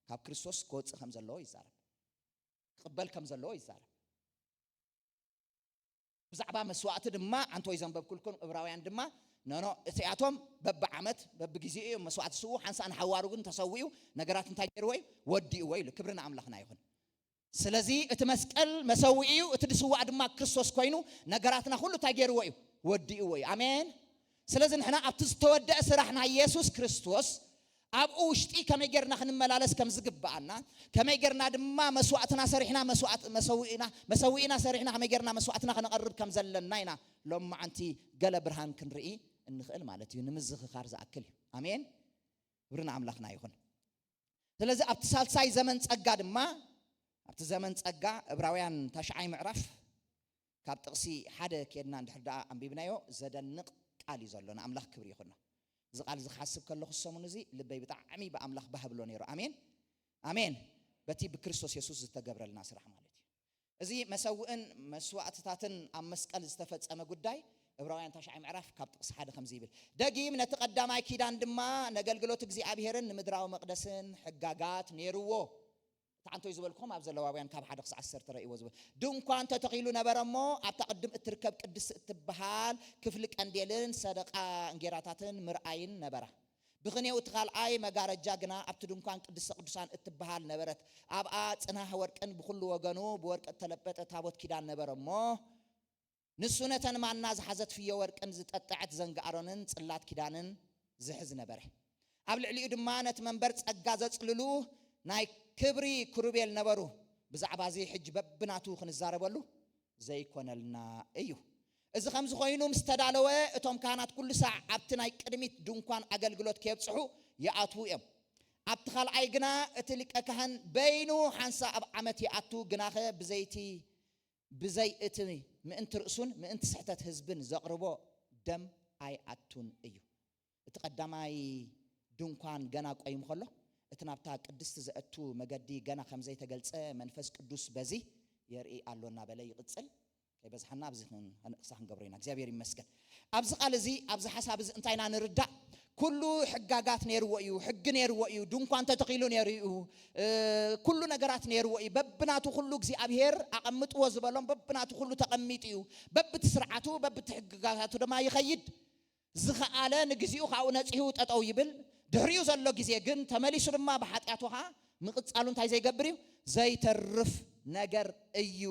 ካብ ክርስቶስ ክወፅእ ከም ዘለዎ ይዛረብ ክቕበል ከም ዘለዎ ይዛረብ ብዛዕባ መስዋዕቲ ድማ አንተ ወይ ዘንበብኩልኩም ዕብራውያን ድማ ነኖ እቲኣቶም በብዓመት በብግዚኡ መስዋዕቲ ስው ሓንሳን ሓዋሩ ግን ተሰዊኡ ነገራት እንታይ ገይርዎ ወዲእዎ ኢሉ ክብርና አምላኽና ይኹን ስለዚ እቲ መስቀል መሰዊኡ እዩ እቲ ድስዋዕ ድማ ክርስቶስ ኮይኑ ነገራትና ሁሉ እንታይ ገይርዎ እዩ ወዲእዎ እዩ አሜን ስለዚ ንሕና ኣብቲ ዝተወደአ ስራሕ ናይ ኢየሱስ ክርስቶስ أبو وشتي كم يجرنا خن ملالس كم زقب بعنا كم يجرنا دما مسواتنا سريحنا مسوات مسوينا سريحنا كم يجرنا مسواتنا خن نقرب كم زلنا لما أنتي قال برهان كنرئي النخل مالتي نمزخ خارز أكل آمين ورنا عملنا يخون تلازم أبتسال ساي زمن تأجد ما أبتزمن تأجع براويان تشعي معرف كابتقسي حدا كنا نحرد عم بيبنايو زاد النق قالي زلنا أملاخ كبري خنا زقال زخاسب كله خصمون زي لبي بتعمي بأملاخ بهبلون يرو آمين آمين بتي بكريستوس يسوع تجبر الناس رحمالتي زي مسوئن مسوات تاتن أم مسكال استفدت أما قداي براويان تشعي معرف كابتقسي حدا خمزيبل دقي من تقدم أي كيدان دما نقل قلوت تجزي أبيهرن مدراو مقدسن حجاجات نيروو تعنتو يزبلكم أبزل لواويان كاب حدقس عسر ترى يوزبل دون كان تتقيلوا نبرمو أتقدم التركب قدس التبهال كفلك أنديلن صدقة انجيراتاتن مرأين نبرة بغني وتقال أي مجارة جاجنا أبتدون كان قدس قدسان التبهال نبرت أبقى أنا هورك أن بخل وجنو بورك التلبت تابوت كيدان نبرمو نسونة مع الناس حزت في ورك أن زت أتعت زنج أرنن صلات كيدانن زحز نبره قبل علي دمانة منبرت أجازت للوه ناي كبري كروبيل نبرو بزعبا زي حج ببناتو خنزاربلو زي كونلنا ايو اذا خمس خوينو مستدالوه اتوم كانت كل ساعه ابتناي قدميت دنكان اغلغلوت كيبصحو ياتو ام ابتخال ايغنا اتلك كهن بينو حنسا اب عمت ياتو غناخه بزيتي بزي اتني من انت رسون من انت سحتات حزبن زقربو دم اي اتون ايو اتقدماي دنكان غنا قيم خلو اتنابتا قدست زاتو مغدي غنا خمزي تገልጸ መንፈስ ቅዱስ በዚህ يرئي አሎና በላይ ይቅጽል ከበዝሐና አብዝሁን አንቅሳህን ገብረና እግዚአብሔር ይመስገን አብዝ ቃል እዚ አብዝ ሐሳብ እዚ እንታይና ንርዳ ኩሉ ሕጋጋት ነርወዩ ሕግ ነርወዩ ድንኳን ተተኺሉ ነርዩ ኩሉ ነገራት ነርወዩ በብናቱ ሁሉ እግዚአብሔር አቀምጥዎ ዝበሎም በብናቱ ሁሉ ተቀሚጥዩ በብት ስርዓቱ በብት ሕጋጋቱ ደማ ይኸይድ ዝኸአለ ንግዚኡ ካው ነጽዩ ጠጠው ይብል ድህሪው ዘሎ ጊዜ ግን ተመሊሱ ድማ በኃጢአቱሃ ምቅጻሉን ታይ ዘይገብርዩ ዘይተርፍ ነገር እዩ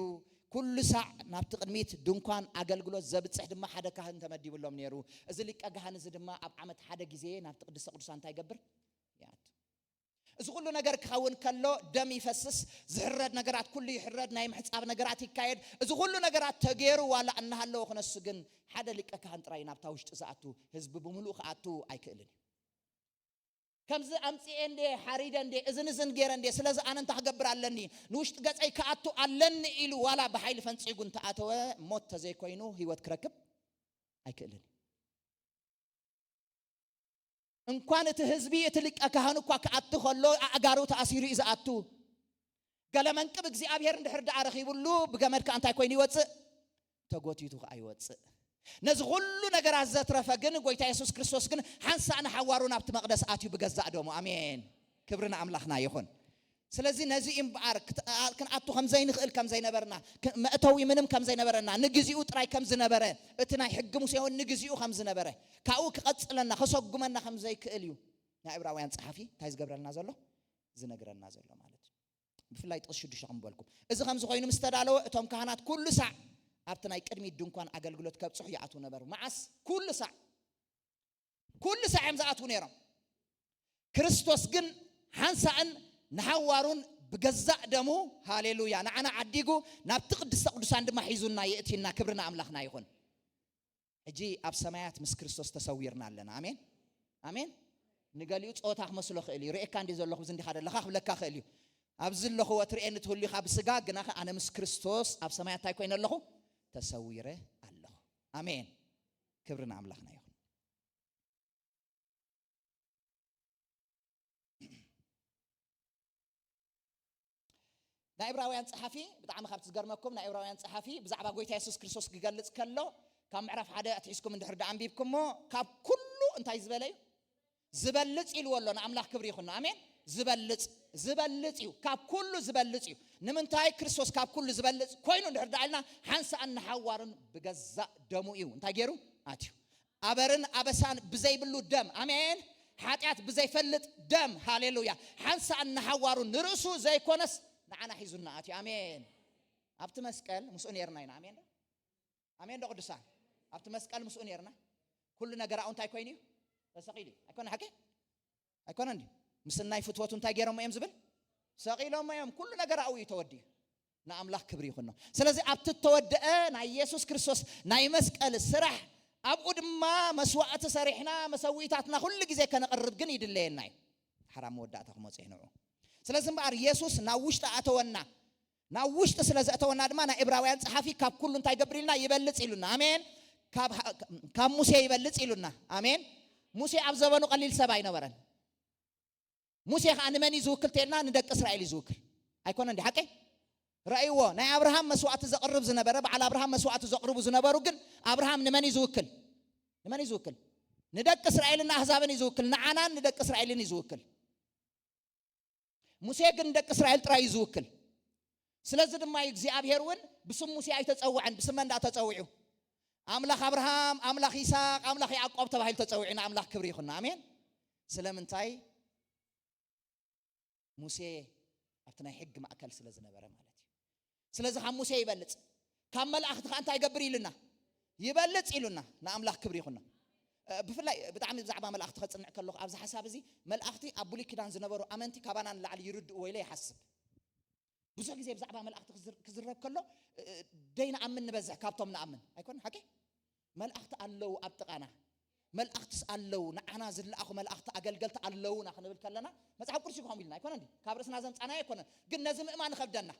ኩሉ ሰዕ ናብ ትቅድሚት ድንኳን አገልግሎት ዘብጽሕ ድማ ሓደ ካህን ተመዲብሎም ነይሩ እዚ ሊቀ ካህን እዚ ድማ ኣብ ዓመት ሓደ ጊዜ ናብ ቅድስተ ቅዱሳን ታይ ይገብር ያት እዚ ኩሉ ነገር ክኸውን ከሎ ደም ይፈስስ ዝሕረድ ነገራት ኩሉ ይሕረድ ናይ ምሕጻብ ነገራት ይካየድ እዚ ኩሉ ነገራት ተገይሩ ዋላ እናሃለዎ ክነሱ ግን ሓደ ሊቀ ካህን ጥራይ ናብታ ውሽጢ ዝኣቱ ህዝቢ ብምሉእ ክኣቱ ኣይክእልን كمز أمسي عندي حريد عندي إذن غير عندي سلز أنا تحجبر علني نوشت جت أي كأتو علني إلو ولا بحيل فنسي كنت أتوه موت زي كوينو هي وتكركب أي كلني إن كانت هزبي تلك أكهانو كأتو خلو أجارو تأثيري إذا أتو قال من كبك زي أبيهر ندحر دعارخي بلو بجمر كأنت كويني واتس تقوتي تو أي واتس نزغلو نجار عزت رفقن قويتا يسوع كريستوس كن حنسا أنا حوارونا بتمقدس آتيو بجزاء دومو آمين كبرنا أملاخنا يخون سلزي نزي إمبار كن أتو خمزين خيل كم زين برنا ما أتوي منهم كم زين برنا نجزيو تراي كم زين بره اتنا يحق مسيون نجزيو خم زين بره كأو كقصلنا خصوق جمنا خم زي كأليو يا إبراهيم صحفي تايز جبر النازلو زنجر النازلو مالت بفلاي تقصد شو عم بقولكم إذا خمس خوينو مستدعوا توم كهنات كل ساعة أبتناي قدمي دنكان أقلقلت كاب صحيح عتو نبرو معس كل ساعة مزعتو نيرم كريستوس جن حنسان نحوارون بجزاء دمو هاليلويا أنا عديجو نبتقدس قدسان دم حيزوننا يأتينا كبرنا أملاخنا يخون أجي أب سمايات مس كريستوس تسويرنا لنا آمين آمين نقاليوت أو تحمس له خيلي رأي كان ديزل له بزندي خالد لخاف لك خيلي أبزل له هو ترين تقولي خاب سجاج جناخ أنا مس كريستوس أب سمايات تايكوين له تسويره الله آمين كبرنا أملاخنا يخون نائبراويان صحفي بتعم خبت زجرمكم نائبراويان صحفي بزعبا قويتا يسوع كريستوس قالت كله كم عرف حدا تحسكم من دحر دعم بيبكمو كاب كله انت يزبلي زبلت إلو والله نعملاخ كبري يخون آمين زبلت يو كاب كله زبلت يو نمنتاي كريستوس كاب كله زبلت كوينو دحر دعلنا حنسا أن حوارن بجزاء دمو يو انت جيرو آتيو أبرن أبسان بزي بلو دم آمين حاتيات بزي فلت دم هاليلويا حنسا أن حوارن نرسو زي كونس نعنا حيزنا آتي آمين أبت مسكال مسؤول يرنا آمين آمين ده قدسان أبت مسكال مسؤول يرنا كلنا جرا أنت أكويني بس قيلي أكون حكي ኣይኮነ እንዴ ምስናይ ፍትወቱ እንታይ ገይሮም እዮም ዝብል ሰቂሎም እዮም ኩሉ ነገር ኣው ይተወዲ ንኣምላኽ ክብሪ ይኹን ነው ስለዚህ ኣብቲ ተወደአ ናይ ኢየሱስ ክርስቶስ ናይ መስቀል ስራሕ ኣብኡ ድማ መስዋዕቲ ሰሪሕና መሰዊታትና ኩሉ ግዜ ከነቅርብ ግን ይድለየና ሓራም መወዳእታ ክመጽ ይነዑ ስለዚህ እምበር ኢየሱስ ናብ ውሽጢ ኣተወና ናብ ውሽጢ ስለዘእተወና ድማ ናይ ዕብራውያን ጸሓፊ ካብ ኩሉ እንታይ ገብር ኢልና ይበልጽ ኢሉና አሜን ካብ ሙሴ ይበልጽ ኢሉና አሜን ሙሴ ኣብ ዘበኑ ቀሊል ሰብ ኣይነበረን ሙሴ ከዓ ንመን ይዝውክል ተልና ንደቂ እስራኤል ይዝውክል ኣይኮነ እንዴ ሓቀይ رأيوا ناي أبراهام مسوات زقرب زنبرة على أبراهام مسوات زقرب زنبرة وجن أبراهام نماني زوكل نماني زوكل ندك إسرائيل أحزابني يزوكل نعنان ندك إسرائيل يزوكل موسى جن ندك إسرائيل ترى يزوكل سلزد ما يجزي أبيهرون بسم موسى يتسوعن بسم من دا تسوعه أملاخ أبراهام أملاخ إسحاق أملاخ يعقوب تبع يتسوعنا أملاخ كبري خنا آمين سلام انتاي موسى أبتنا حق ما أكل سلزنا برا مالتي ስለዚህ ሙሴ ይበልጽ ካመላእክት ካንተ አይገብር ይልና ይበልጽ ይሉና ንኣምላኽ ክብሪ ይኹን ብፍላይ ብጣዕሚ ብዛዕባ መላእክት ከጽንዕ ከለኹ ኣብዚ ሓሳብ እዚ መላእክቲ ኣብ ብሉይ ኪዳን ዝነበሩ ኣመንቲ ካባናን ላዕሊ ይርድኡ ወይ ይሓስብ ብዙ ግዜ ብዛዕባ መላእክት ክዝረብ ከሎ ደይና ኣምን ንበዝሕ ካብቶም ንኣምን ኣይኮን ሓቂ መላእክት ኣለው ኣብ ጥቃና መላእክትስ ኣለው ንዓና ዝለኣኹ መላእክት ኣገልገልቲ ኣለውና ክንብል ከለና መጽሓፍ ቅዱስ ይኮም ኢልና ኣይኮን እንዴ ካብ ርእስና ዘምጻና ኣይኮነ ግን ነዚ ምእማን ይከብደና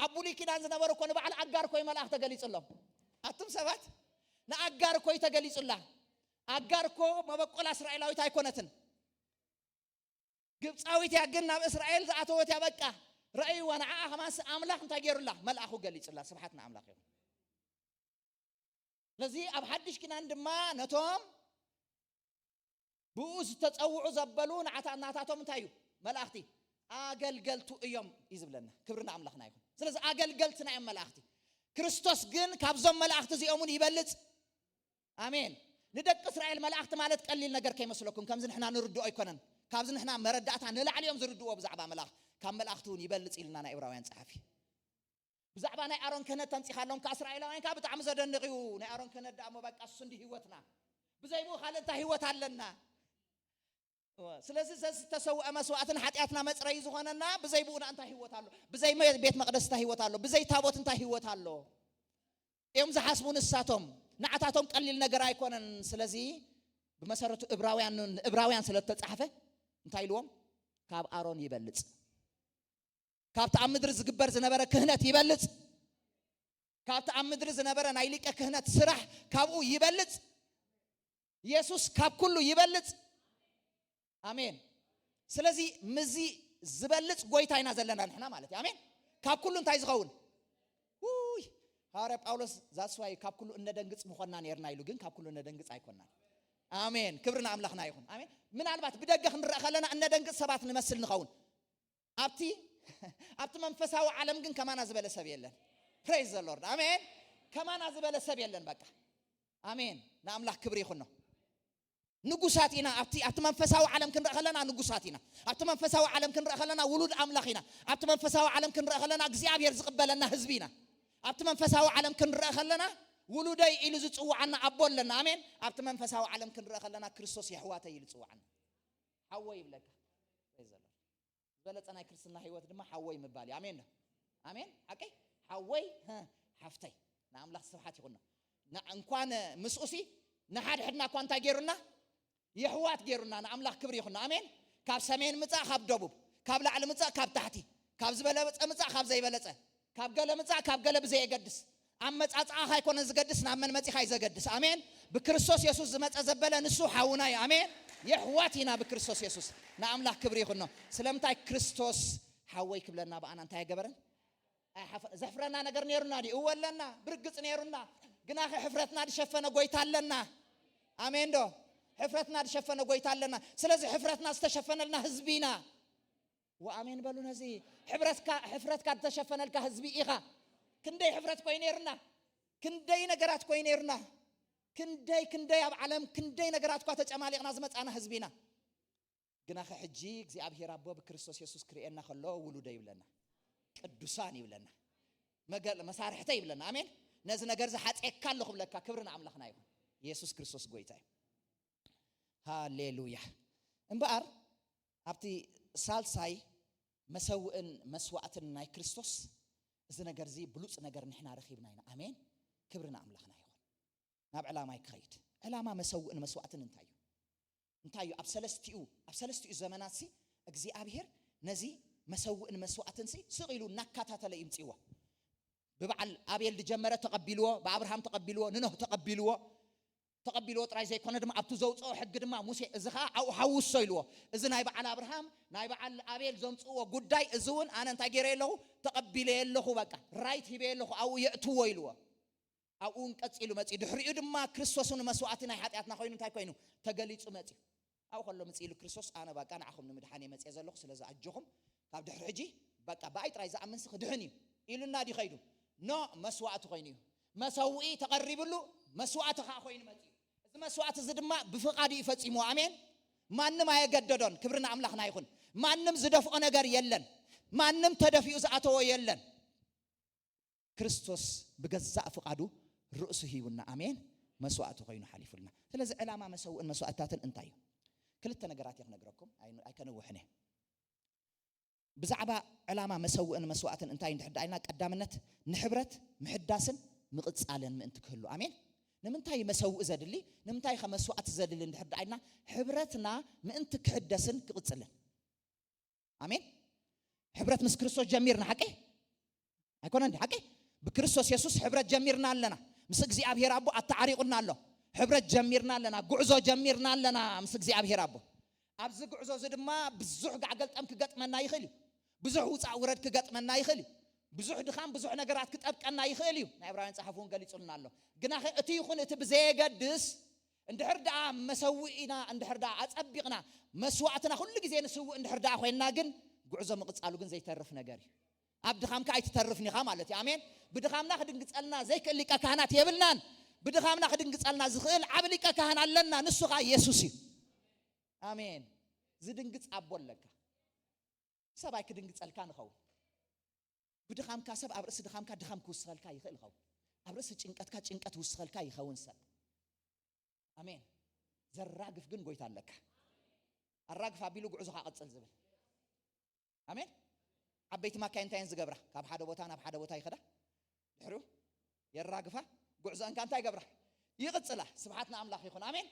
أبولي كده زنبرو كونه بعد أجار كوي ملاك تجلس الله أتم سبات نا أجار كوي تجلس الله أجار كو ما بقول إسرائيل أو تاي كونتن جبت أوي تيجنا إسرائيل زعتوا تيابكا رأي وانا خماس أملاك تجير الله ملاكه جلس الله سبحتنا أملاك لذي أبحدش كنا عندما نتوم بوز تتأوع زبلون عتاتهم تايو ملاكتي أجلجلتو يوم يزبلنا كبرنا أملاكنا يكون ስለዚህ አገልገልትና መላእክት ክርስቶስ ግን ካብዞም መላእክት እዚኦም ይበልጽ አሜን ንደቅ እስራኤል መላእክት ማለት ቀሊል ነገር ከይመስለኩም ከምዝ ንሕና ንርድኦ ኣይኮነን ካብዝ ንሕና መረዳእታ ንላዕሊዮም ዝርድኦ ብዛዕባ መላእክት ካብ መላእክቱን ይበልጽ ኢልና ናይ ዕብራውያን ጸሓፊ ብዛዕባ ናይ ኣሮን ክህነት ተንጺኻሎም ከእስራኤላውያን ካብ ብጣዕሚ ዘደንቕዩ ናይ ኣሮን ክህነት ደሞ በቃ እሱ እንዲህ ህይወትና ብዘይሙ ካልእታ ህይወት ኣለና ስለዚህ ተሰውአ መስዋዕትን ኃጢአትና መጽረይ ዝኾነና በዘይ ቡና እንታ ህይወት አሎ በዘይ ቤት መቅደስ ታ ህይወት አሎ በዘይ ታቦት እንታ ህይወት አሎ እዮም ዝሐስቡን እሳቶም ንዓታቶም ቀሊል ነገር አይኮነን ስለዚህ በመሰረቱ ዕብራውያን ስለተጻፈ እንታይ ኢሉዎም ካብ አሮን ይበልጽ ካብ ተአምድር ዝግበር ዝነበረ ክህነት ይበልጽ ካብ ተአምድር ዝነበረ ናይ ሊቀ ክህነት ስራሕ ካብኡ ይበልጽ ኢየሱስ ካብ ኩሉ ይበልጽ አሜን ስለዚህ ምዚ ዝበልጽ ጎይታይና ዘለና ንሕና ማለት አሜን ካብ ኩሉ እንታይ ዝኸውን ውይ ሐዋርያ ጳውሎስ ዛስዋይ ካብ ኩሉ እንደንግጽ ምኾና ነርና ይሉ ግን ካብ ኩሉ እንደንግጽ አይኮናን አሜን ክብርና አምላኽና ይሁን አሜን ምናልባት ብደገ ክንረአ ከለና እንደንግጽ ሰባት ንመስል ንኸውን ኣብቲ መንፈሳዊ ዓለም ግን ከማና ዝበለ ሰብ የለን praise the lord አሜን ከማና ዝበለ ሰብ የለን በቃ አሜን ንአምላኽ ክብሪ ይሁን ነው ንጉሳቲና ኣብቲ መንፈሳዊ ዓለም ክንረአ ከለና ንጉሳቲና ኣብቲ መንፈሳዊ ዓለም ክንረአ ከለና ውሉድ አምላኺና ኣብቲ መንፈሳዊ ዓለም ክንረአ ከለና እግዚአብሔር ዝቅበለና ህዝቢና ኣብቲ መንፈሳዊ ዓለም ክንረአ ከለና ውሉደይ ኢሉ ዝጽዋዓና ኣቦለና አሜን ኣብቲ መንፈሳዊ ዓለም ክንረአ ከለና ክርስቶስ ይሕዋተይ ኢሉ ዝጽዋዓና ሓወይ ይብለካ ይዘለ በለጸናይ ክርስትና ህይወት ድማ ሓወይ ምባል አሜን አሜን አቀ ሓወይ ሓፍተይ ንአምላኽ ስብሐት ይኹን እንኳን ምስኡሲ ንሓድ ሕድና እኳ እንታይ ገይሩና يحوات جيرنا نعمل كبر يخنا آمين كاب سمين متى كاب دبوب كاب لعل متى كاب تحتي كاب زبالة متى كاب زي بلتة كاب قلة متى كاب قلة بزي يقدس أما هاي كون زقدس نعمل متى هاي زقدس آمين بكريستوس يسوع متى زبالة نسوح وناي آمين يحواتنا بكريستوس يسوع نعمل كبر يخنا سلامتاي كريستوس حوي كبلنا بقى أنت هاي جبرن زفرنا نجر نيرنا دي أولنا برقص نيرنا جناح حفرتنا دي شفنا قويت لنا آمين دو حفرتنا تشفنا قويتالنا سلازي حفرتنا استشفنا لنا حزبينا وآمين بلونا زي حفرتك تشفنا لك حزبي إيخا كندي حفرت كوينيرنا كندي نقرات كوينيرنا كندي أب علم كندي نقرات كواتج أمالي غنازمت أنا حزبينا قناخ حجيك زي أبهي ربو بكريستوس يسوس كريئنا خلوه ولودا يبلنا قدوسان يبلنا مسارحتا يبلنا آمين نازنا قرزة حات إكال لكم لك كبرنا عملخنا يسوس كريستوس قويتاي هاليلويا انبار ኣብቲ ሳልሳይ መሰውእን መስዋዕትን ናይ ክርስቶስ እዚ ነገር እዚ ብሉጽ ነገር ንሕና ረኺብና ኢና ኣሜን ክብርና ኣምላኽና ይኹን ናብ ዕላማይ ክኸይድ ዕላማ መሰውእን መስዋዕትን እንታይ ኣብ ሰለስቲኡ ዘመናት ሲ እግዚአብሔር ነዚ መሰውእን መስዋዕትን ሲ ስቂሉ ናካታተለ ይምጽይዎ ببعل أبيل دجمرة تقبلوه بأبراهام تقبلوه ننه تقبلوه طرای زيكونه دم أبتو زوج أو حق دم موسى إزخا أو حوس سويلوه إذا نايب على أبراهام نايب على أبيل زوج أو قداي إزون أنا تاجره له تقبله له بقى رايت هبه له أو يأتوه إلوه أو أنكت إلو متى دحري دم ما كريستوسون مسوعتنا حياتنا خوينو تايكوينو تقليد متى أو خلوا متى إلو كريستوس أنا بقى أنا أخم نمدحني متى إذا لخ سلزا أجهم كاب دحرجي بقى بايت رايز أمن سخدهني إلو النادي خيدو نو مسوعة خيني مسوي تقرب له مسوعة خاخين متى إذا مسوعة زد ما بفقادي فتيمو آمين ما نم هاي جددون كبرنا أملاخنا يكون ما نم زدف أنا جار يلن ما نم تدفي وزعته يلن كريستوس بجزاء فقادو رؤسه ونا آمين مسوعة خينو حليف لنا ثلاث علامة مسوء المسوعات أنتايو كل التنجارات يخ نجركم أي كانوا وحنا بزعبة علامة مسوء مسوعة أنتاي نحد عينك قدامنت نحبرت محداسن مقصالن من أنت كله آمين نمنتاي مسوء زادلي نمنتاي خمسوعة زادلي نحد عينا حبرتنا من أنت كحداسن كقصلن آمين حبرت مس كريستوس جميرنا حكي هيكون عندي حكي بكريستوس يسوع حبرت جميرنا لنا مسك أبي ربو التعريقنا له حبرت جميرنا لنا قعزو جميرنا لنا مسك أبي ربو أبز قعزو زد ما بزح قعقلت أم كقط منا يخلي بزح وصع ورد كقط منا يخلي بزح دخان بزح نجارات كتأبك أنا يخلي نعبران صحفون قال يصلنا له جناح أتيخون تبزي قدس عند حردا مسوينا عند حردا أتأبقنا مسوعتنا كل جزء نسوي عند حردا خوينا جن قعزو مقص قالوا جن زي ترف نجاري عبد خام كاي تترفني خام على آمين بدخامنا خدين قصلنا زي كل كهنات يبلنان بدخامنا خدين قصلنا زخيل عبلك كهن علنا نسخة يسوسي آمين زدين قص أبول لك سباي كدين قص الكان خو بدخام كاسب أبرس دخام كدخام كوسخل كاي خيل خو أبرس تشنكت وسخل كاي خون سل آمين زراقف جن قويت لك الراقف أبيلو قعزها قصل زبل آمين عبيت ما كان تاين زجبره كاب حدا بوتانا بحدا بوتاي خدا حلو يراقفه قعزان كان تاي جبره يقصله سبحاتنا املاح يكون امين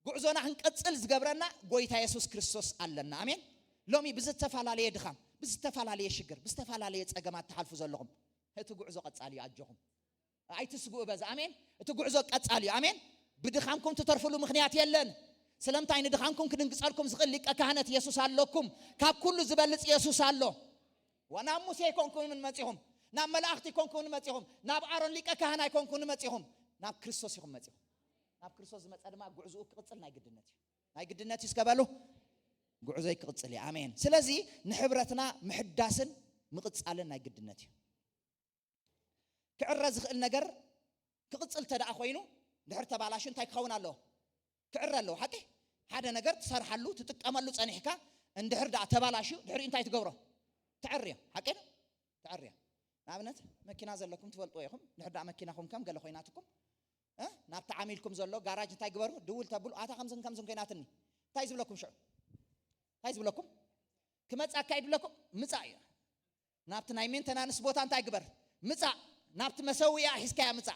قعزونا هنقصل زجبرنا قويتا يسوع كريستوس علنا امين لومي بزتفالاليه دخام بزتفالاليه شجر بزتفالاليه صقمات تحالفو زلهم هتو قعزو قصالي اجهم اي تسقو بز امين هتو قعزو قصالي امين بدخامكم تترفلوا مخنيات يلن سلامتاي ندخامكم كدنقصالكم زغلق كهنه يسوع علوكم كاب كل زبلص يسوع علو ونام موسى يكونكم من متيهم نام ملاختي يكونكم من متيهم ناب أرون ليك كهنا يكونكم من متيهم ناب كريستوس يكون متيهم ناب كريستوس متأدم قعزو قصل ناي قدنتي سكبالو قعزو يقصل آمين سلازي نحبرتنا محداسن مقصالن ناي قدنتي كعرز خل نجر كقصل تدع خوينو دحر تبالاشن تاي خونا له كعر له حقي هذا نجر تصرحلو تتقملو صنيحكا اندحر دع تبالاشو دحر انت تقبره تعريه حكينا تعريه نابنت مكينا زلكم تفلطوا ياكم نحدا مكيناكم كم قال خويناتكم ناب تعاملكم زلو غاراج تاي غبروا دول تبلو اتا خمسن كيناتني تايز لكم شو تايز لكم كمص اكايد لكم مصا نابت نايمين تنانس بوتا انت غبر مصا نابت مسويا حسكا مصا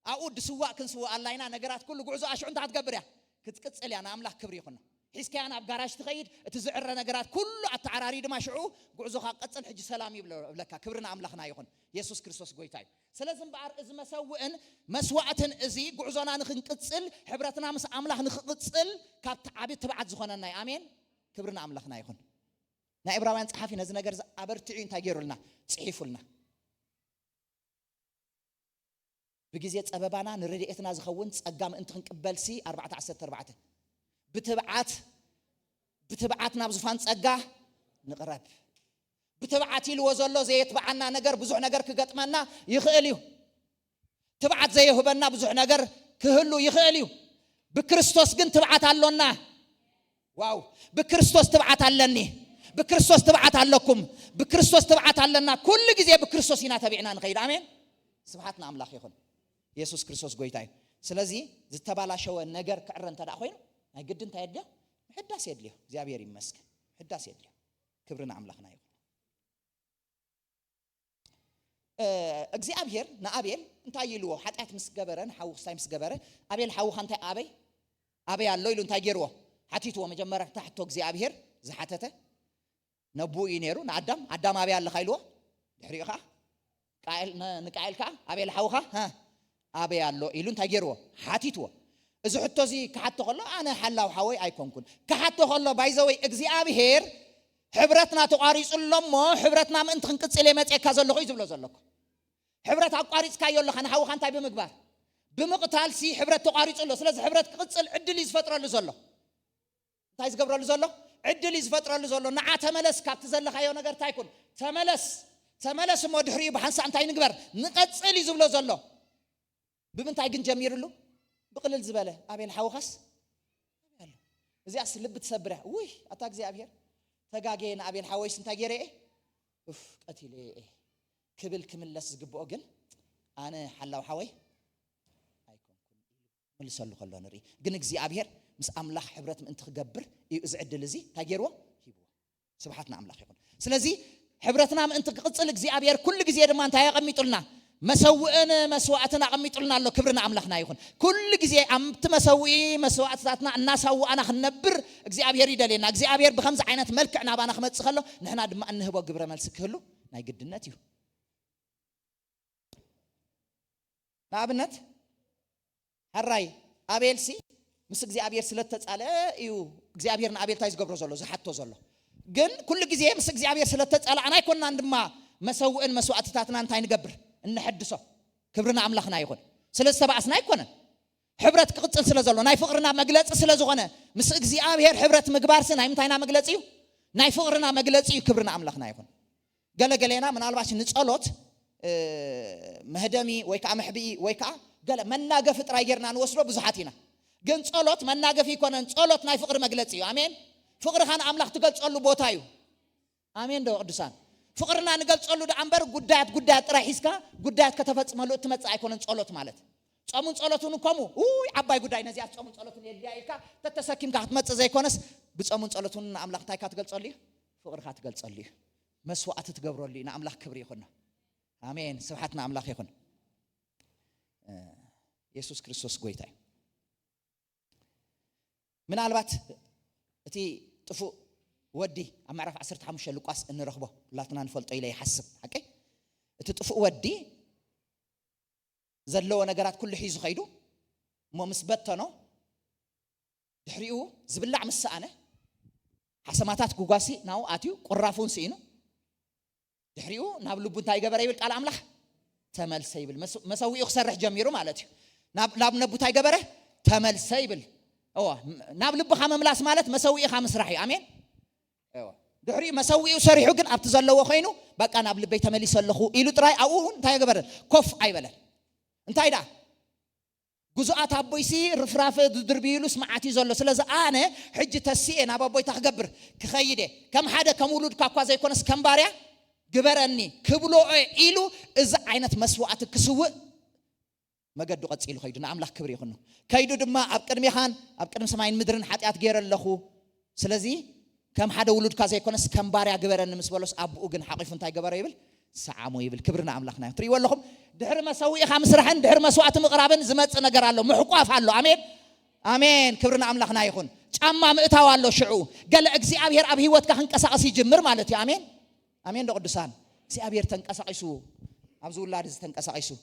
اعود سوا كنسوا الله نغرات كل غعزو اشعو انت تغبريا كتقصل انا املاح كبر يكون حسكا انا بغاراج تخيد تزعر نغرات كل التعراري دما شعو غعزوها قصل حج سلام يبلك كبرنا املاخنا يكون يسوع كريستوس غويتاي سلازم بار از مسوئن مسوعتن ازي غعزونا نخنقصل حبرتنا مس املاح نخقصل كاب تعبي تبعت زخوننا امين كبرنا املاخنا يكون نا ابراهيم صحافي نز ነገር አበርትዒን ታገሩልና ጽሒፉልና بጊዜ ጸበባና ንረድኤትና ዝኸውን ጸጋም እንት ክንቅበልሲ 4:14 بتبعات ናብ ዝፋን ጸጋ ንقرب بتبعات ይልዎ ዘሎ ዘይትበዓና ነገር ብዙሕ ነገር ክገጥመና ይኽእል እዩ تبعات ዘይህበና ብዙሕ ነገር ክህሉ ይኽእል እዩ بكريستوس ግን تبعات አለና واو بكريستوس تبعات አለኒ بكريستوس تبعات አለኩም بكريستوس تبعات አለና كل ጊዜ بكريستوس ኢና ተቢዕና ንኸይድ አሜን ስብሐትና አምላኽ ይኹን ኢየሱስ ክርስቶስ ጎይታይ ስለዚህ ዝተባላሸወ ነገር ክዕረን ተዳ ኮይኑ ናይ ግድን ታይድያ ሕዳስ የድልዮ እግዚአብሔር ይመስገን ሕዳስ የለ ክብርና አምላኽና ይሁን እግዚአብሔር ንአቤል እንታይ ይልዎ ኃጢአት ምስ ገበረን ሓው ክሳይ ምስ ገበረ አቤል ሓውኻ እንታይ አበይ ኣሎ ኢሉ እንታይ ገይርዎ ሓቲትዎ መጀመርያ ታሕቶ እግዚአብሔር ዝሓተተ ነብኡ ነይሩ ንአዳም አዳም አበይ ኣለኻ ኢልዎ ድሕሪኡ ኸ ቃኤል ንቃኤል ከ አቤል ሓውኻ አበይ ኣሎ ኢሉ እንታይ ገይርዎ ሓቲትዎ እዚ ሕቶ እዚ ክሓቶ ከሎ ኣነ ሓላው ሓወይ ኣይኮንኩን ክሓቶ ከሎ ባይዘወይ እግዚአብሔር ሕብረትና ተቋሪጹሎሞ ሕብረትና ምእንቲ ክንቅጽል የመጽካ ዘለኹ ይዝብሎ ዘለኩ ሕብረት አቋሪጽካዮ ኣለኻ ንሓውኻ እንታይ ብምግባር ብምቕታልሲ ሕብረት ተቋሪጹሎ ስለዚ ሕብረት ክቅጽል ዕድል ይዝፈጥረሉ ዘሎ እንታይ ዝገብረሉ ዘሎ ዕድል ይዝፈጥረሉ ዘሎ ንዓ ተመለስ ካብቲ ዘለኻዮ ነገር እንታይ ይኩን ተመለስ ሞ ድሕሪኡ ብሓንሳ እንታይ ንግበር ንቀጽል ይዝብሎ ዘሎ ብምንታይ ግን ጀሚሩሉ ብቅልል ዝበለ አቤል ሓውኻስ እዚያስ ልብ ትሰብርያ ውይ ኣታ እግዚአብሔር ተጋጌን አቤል ሓወይስ እንታይ ገይረ ቀቲለ ክብል ክምለስ ዝግብኦ ግን ኣነ ሓላው ሓወይ ኣይኮንኩን መልሰሉ ከሎ ንርኢ ግን እግዚአብሔር ምስ አምላኽ ሕብረት ምእንቲ ክገብር እዩ እዚ ዕድል እዚ እንታይ ገይርዎ ሂብዎ ስብሓትና አምላኽ ይኹን ስለዚ ሕብረትና ምእንቲ ክቅጽል እግዚአብሔር ኩሉ ግዜ ድማ እንታይ ያቀሚጡልና مسوئن مسواتنا قميطلنا الله كبرنا أملاخنا يكون كل جزء أمت مسوي مسواتنا الناس هو أنا خنبر እግዚአብሔር يدلنا እግዚአብሔር بخمس عينات ملكنا بانا خمس خلو نحن دم أنه هو جبر ملسك هلو ناي قدنات يو نابنت هالراي أبيل سي مس እግዚአብሔር ስለተጻለ እዩ እግዚአብሔርን አቤል ታይዝ ገብሮ ዘሎ ዘሐቶ ዘሎ ግን كل جزء مس እግዚአብሔር ስለተጻለ أنا يكون عندما مسوئن مسواتنا እንታይ ንገብር እንሐድሶ ክብርና አምላኽና ይሁን ስለዚህ ሰባስና ይኮነን ሕብረት ክቅጽል ስለዘሎ ናይ ፍቅርና መግለጽ ስለዝኾነ ምስ እግዚአብሔር ሕብረት ምግባር ስና ይምታይና መግለጽ እዩ ናይ ፍቅርና መግለጽ እዩ ክብርና አምላኽና ይሁን ገለገለና ምናልባሽ ንጸሎት መህደሚ ወይ ከዓ መሕቢ ወይ ከዓ ገለ መናገፍ ጥራይ ጌርና ንወስዶ ብዙሓት ኢና ግን ጸሎት መናገፍ ይኮነን ጸሎት ናይ ፍቅር መግለጽ እዩ አሜን ፍቅርኻን አምላኽ ትገልጸሉ ቦታ እዩ አሜን ዶ ቅዱሳን ፍቅርና ንገልጸሉ ዳንበር ጉዳያት ጥራይ ሒስካ ጉዳያት ከተፈጽመሉ እትመጽ አይኮነን ጸሎት ማለት ጾሙን ጸሎቱን ኮሙ አባይ ጉዳይ ነዚያ ጾሙን ጸሎቱን የዲያይካ ተተሰኪምካ ክትመጽ ዘይኮነስ ብጾሙን ጸሎቱን አምላኽ ታይካ ትገልጸሉ ፍቅርካ ትገልጸሉ መስዋዕት ትገብረሉ ንአምላኽ ክብር ይኹን አሜን ስብሐትና አምላኽ ይኹን ኢየሱስ ክርስቶስ ጎይታ ምናልባት እቲ ጥፉ ودي أما عرف عصرت حمش اللقاس إن رخبه لا تنان فلت إليه يحسب حكي تطفئ ودي زلوا نجارات كل حيز خيدو ما مثبتنا دحريو زبلع مسأنا حسماتات جوجاسي ناو أتيو قرافون سينو دحريو نابلو بنتاي جبر يبل على أملاح تمل سيبل مسوي يخسر رح جميرو مالتي ناب نبوتاي جبره تمل سيبل نابلو بخام ملاس مالت مسوي خامس رحي أمين دحري مسوي وسريحو ግን ኣብቲ ዘለዎ ኮይኑ በቃ ናብ ልበይ ተመሊሰለኹ ኢሉ ጥራይ ኣብኡን እንታይ ገበረ ኮፍ ኣይበለን እንታይ ዳ ጉዙኣት ኣቦይሲ ርፍራፍ ድርቢሉ ስማዓቲ ዘሎ ስለዚ ኣነ ሕጂ ተሲኤ ናብ ኣቦይ ተኽገብር ክኸይደ ከም ሓደ ከሙሉድ ካኳ ዘይኮነስ ከም ባርያ ግበረኒ ክብሎ ኢሉ እዚ ዓይነት መስዋዕት ክስውእ መገዱ ቀጽኢሉ ኸይዱ ንኣምላኽ ክብሪ ይኹን ከይዱ ድማ ኣብ ቅድሚኻን ኣብ ቅድሚ ሰማይን ምድርን ሓጢኣት ገይረለኹ ስለዚ كم حدا ولد كذا يكونس كم بارع جبران مسبلوس أبو أجن حقيف أنت جبر يبل سعمو يبل كبرنا أملاخنا تري واللهم دهر ما سوي خمس رحن دهر ما سوات مقربين زمت أنا جرالله محقوف على آمين آمين كبرنا أملاخنا يكون أما متوالله شعو قال أجزي أبير أبي هو تكهن كساقسي جمر مالتي آمين آمين ده قدسان سي أبير تنكساقسو أبزول الله رز تنكساقسو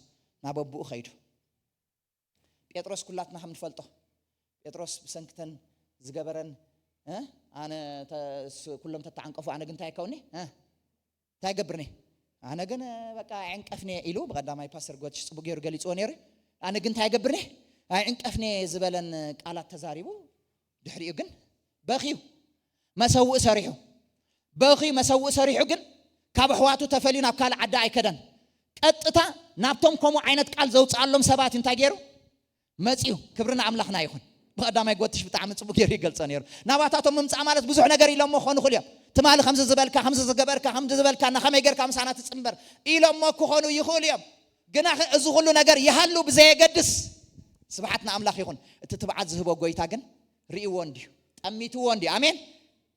نابو خير بيتروس كلاتنا هم نفلته بيتروس بسنكتن زجبران أنا كلهم تتعنقفوا أنا قنت هيكوني تاجبرني أنا قن بقى عنك أفني إلو بقدر ما يفسر قدش بقير قليت أونير أنا قنت هيجبرني عنك أفني زبالن على تزاريبو دحري يقن باخيو ما سووا سريحو باخي ما سووا سريحو قن كابحواتو تفلين أبكال عداء كدن أتتا نابتم كمو عينت قال زوج علم سبات تاجرو ماتيو كبرنا أملاخنا يخون بقدر ما يقولش بتعمل بقير يقل صنير نباتاتهم ممتعملت بزح نجاري لما خانوا خليا تمال خمسة زبالك خمسة زبالك أنا خم يجر كم سنة تسمبر إلى ما كخانوا يخوليا جناح زغلوا نجار يهلوا بزي قدس سبحتنا أملاخ يخون تتبع ذهب وجوي تاجن ريواندي أميتو واندي آمين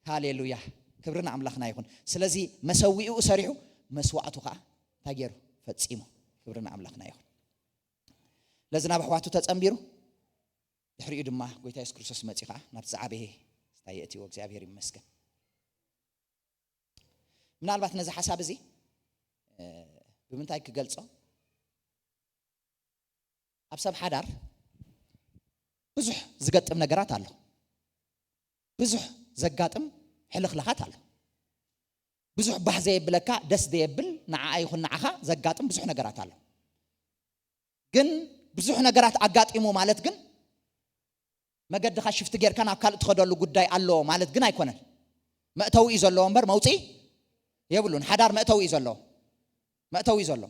هاليلويا ክብርና አምላክና ይሁን ስለዚህ መሰዊኡ ሰሪሑ መስዋዕቱ ከዓ ታገሩ ፈጽሞ ክብርና አምላክና ይሁን ለዝናብ አሕዋቱ ተጸምቢሩ ድሕሪኡ ድማ ጎይታ ኢየሱስ ክርስቶስ መጺኻ ናብ ዛዕበየ ስታየእቲዎ እግዚአብሔር ይመስገን ምናልባት ነዚ ሐሳብ እዚ ብምንታይ ክገልጾ ኣብ ሰብ ሓዳር ብዙሕ ዝገጥም ነገራት ኣሎ ብዙሕ ዘጋጥም ሕልኽልኻት ኣሎ ብዙሕ ባህ ዘይብለካ ደስ ዘይብል ንዓኣ ይኹን ንዓኻ ዘጋጥም ብዙሕ ነገራት ኣሎ ግን ብዙሕ ነገራት ኣጋጢሙ ማለት ግን መገድኻ ሽፍቲ ጌርካ ናብ ካልእ ትኸደሉ ጉዳይ ኣሎ ማለት ግን ኣይኮነን መእተዊ እዩ ዘለዎ እምበር መውፅኢ የብሉን ሓዳር መእተዊ እዩ ዘለዎ መእተዊ እዩ ዘሎ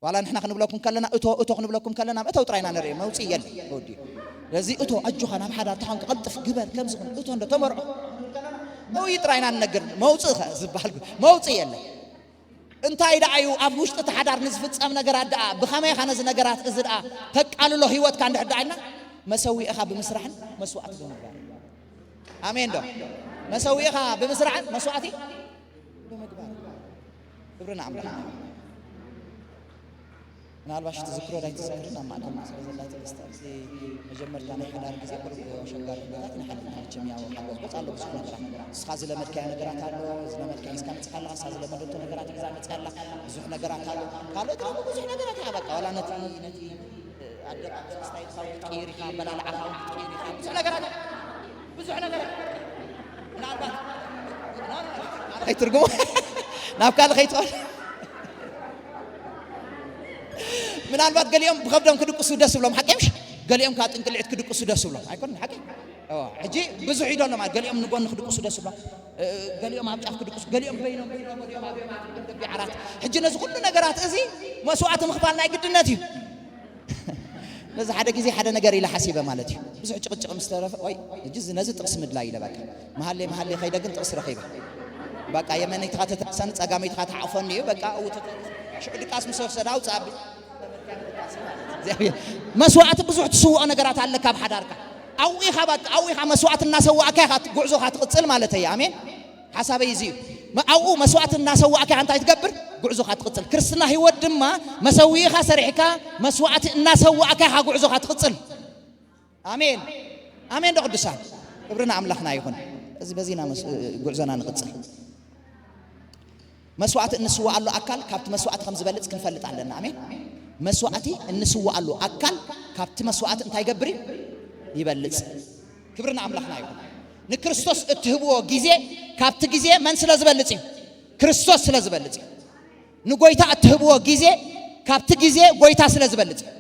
ዋላ ንሕና ክንብለኩም ከለና እቶ ክንብለኩም ከለና መእተዊ ጥራይና ንርኢ መውፅኢ የለ ወዲ ለዚ እቶ ኣጁኻ ናብ ሓዳር ተሓን ክቕልጥፍ ግበር ከምዚ ኹን እቶ እንደ ተመርዖ ነው ይጥራይና ንነግር መውፅእ ዝበሃል መውፅእ የለ እንታይ ዳኣዩ ኣብ ውሽጢ ተሓዳር ንዝፍጸም ነገራት ዳኣ ብኸመይ ኻ ነዚ ነገራት እዚ ዳኣ ተቃልሎ ህይወትካ እንድሕዳይና መሰዊእኻ ብምስራሕን መስዋዕት ብምግባር ኣሜን ዶ መሰዊእኻ ብምስራሕን መስዋዕቲ ብምግባር ክብርና ኣምላኽና ምናልባሽ ትዝክሮ ዳይ ትዝክርና ማዕከልና ስለዘላ ትግስታ እዚ መጀመርታ ናይ ሓዳር ጊዜ ቁርብ ሸጋር ሁኔታት ንሓልና ቸም ያው ሓገዝ በጻሎ ብዙ ነገራት እስኻ ዝለመድካያ ነገራት ኣሎ ዝለመድካያ እስካ መጽኻላ እስካ ዝለመድቶ ነገራት ግዛ መጽኻላ ብዙ ነገራት ኣሎ ካልኦት ብዙ ነገራት ያበቃ ወላ ነቲ ኣደቃ ስታይ ታውት ቂሪካ በላልዓኻ ቂሪካ ብዙ ነገራት ብዙ ነገራት ምናልባት ኣይትርጉሙ ናብ ካልእ ኸይትወል ምናልባት ገሊኦም ብኸብዶም ክድቅሱ ደስ ብሎም ሓቂምሽ ገሊኦም ካብ ጥንቅልዕት ክድቅሱ ደስ ብሎም ኣይኮነን ሓቂ ሕጂ ብዙሕ ኢዶሎ ማለት ገሊኦም ንጎኒ ክድቅሱ ደስ ብሎም ገሊኦም ኣብ ጫፍ ክድቅሱ ገሊኦም በይኖም ገሊኦም ኣብ ደቢ ዓራት ሕጂ ነዚ ኩሉ ነገራት እዚ መስዋዕቲ ምኽፋል ናይ ግድነት እዩ ነዚ ሓደ ጊዜ ሓደ ነገር ኢላ ሓሲበ ማለት እዩ ብዙሕ ጭቕጭቕ ምስ ተረፈ ወይ ሕጂ ነዚ ጥቕሲ ምድላይ ኢለ በቃ መሃሌ ኸይደ ግን ጥቕሲ ረኺበ በቃ የመነይትኻ ተተሰን ጸጋመይትኻ ተዓፈኒ እዩ በቃ ሽዑ ድቃስ ምስ ወሰዳ ውፃቢ መስዋዕት ብዙሕ ትስውኦ ነገራት ኣለ ካብ ሓዳርካ ኣውኢኻ በቃ ኣውኢኻ መስዋዕት እናሰዋእካ ኢኻ ጉዕዞኻ ትቕፅል ማለት እያ ኣሜን ሓሳበይ እዚ እዩ ኣውኡ መስዋዕት እናሰዋእካ ኢኻ እንታይ ትገብር ጉዕዞኻ ትቕፅል ክርስትና ህይወት ድማ መሰዊእኻ ሰሪሕካ መስዋዕት እናሰዋእካ ኢኻ ጉዕዞኻ ትቕፅል ኣሜን ኣሜን ዶ ቅዱሳን ክብርና ኣምላኽና ይኹን እዚ በዚና ጉዕዞና ንቕፅል መስዋዕት እንስዋኣሉ ኣካል ካብቲ መስዋዕት ከም ዝበልፅ ክንፈልጥ ኣለና ኣሜን መስዋዕቲ እንስዋኣሉ ኣካል ካብቲ መስዋዕት እንታይ ገብር ይበልፅ ክብርና ኣምላኽና ይኹን ንክርስቶስ እትህብዎ ጊዜ ካብቲ ጊዜ መን ስለ ዝበልፅ እዩ ክርስቶስ ስለ ዝበልፅ እዩ ንጎይታ እትህብዎ ጊዜ ካብቲ ጊዜ ጎይታ ስለ ዝበልፅ እዩ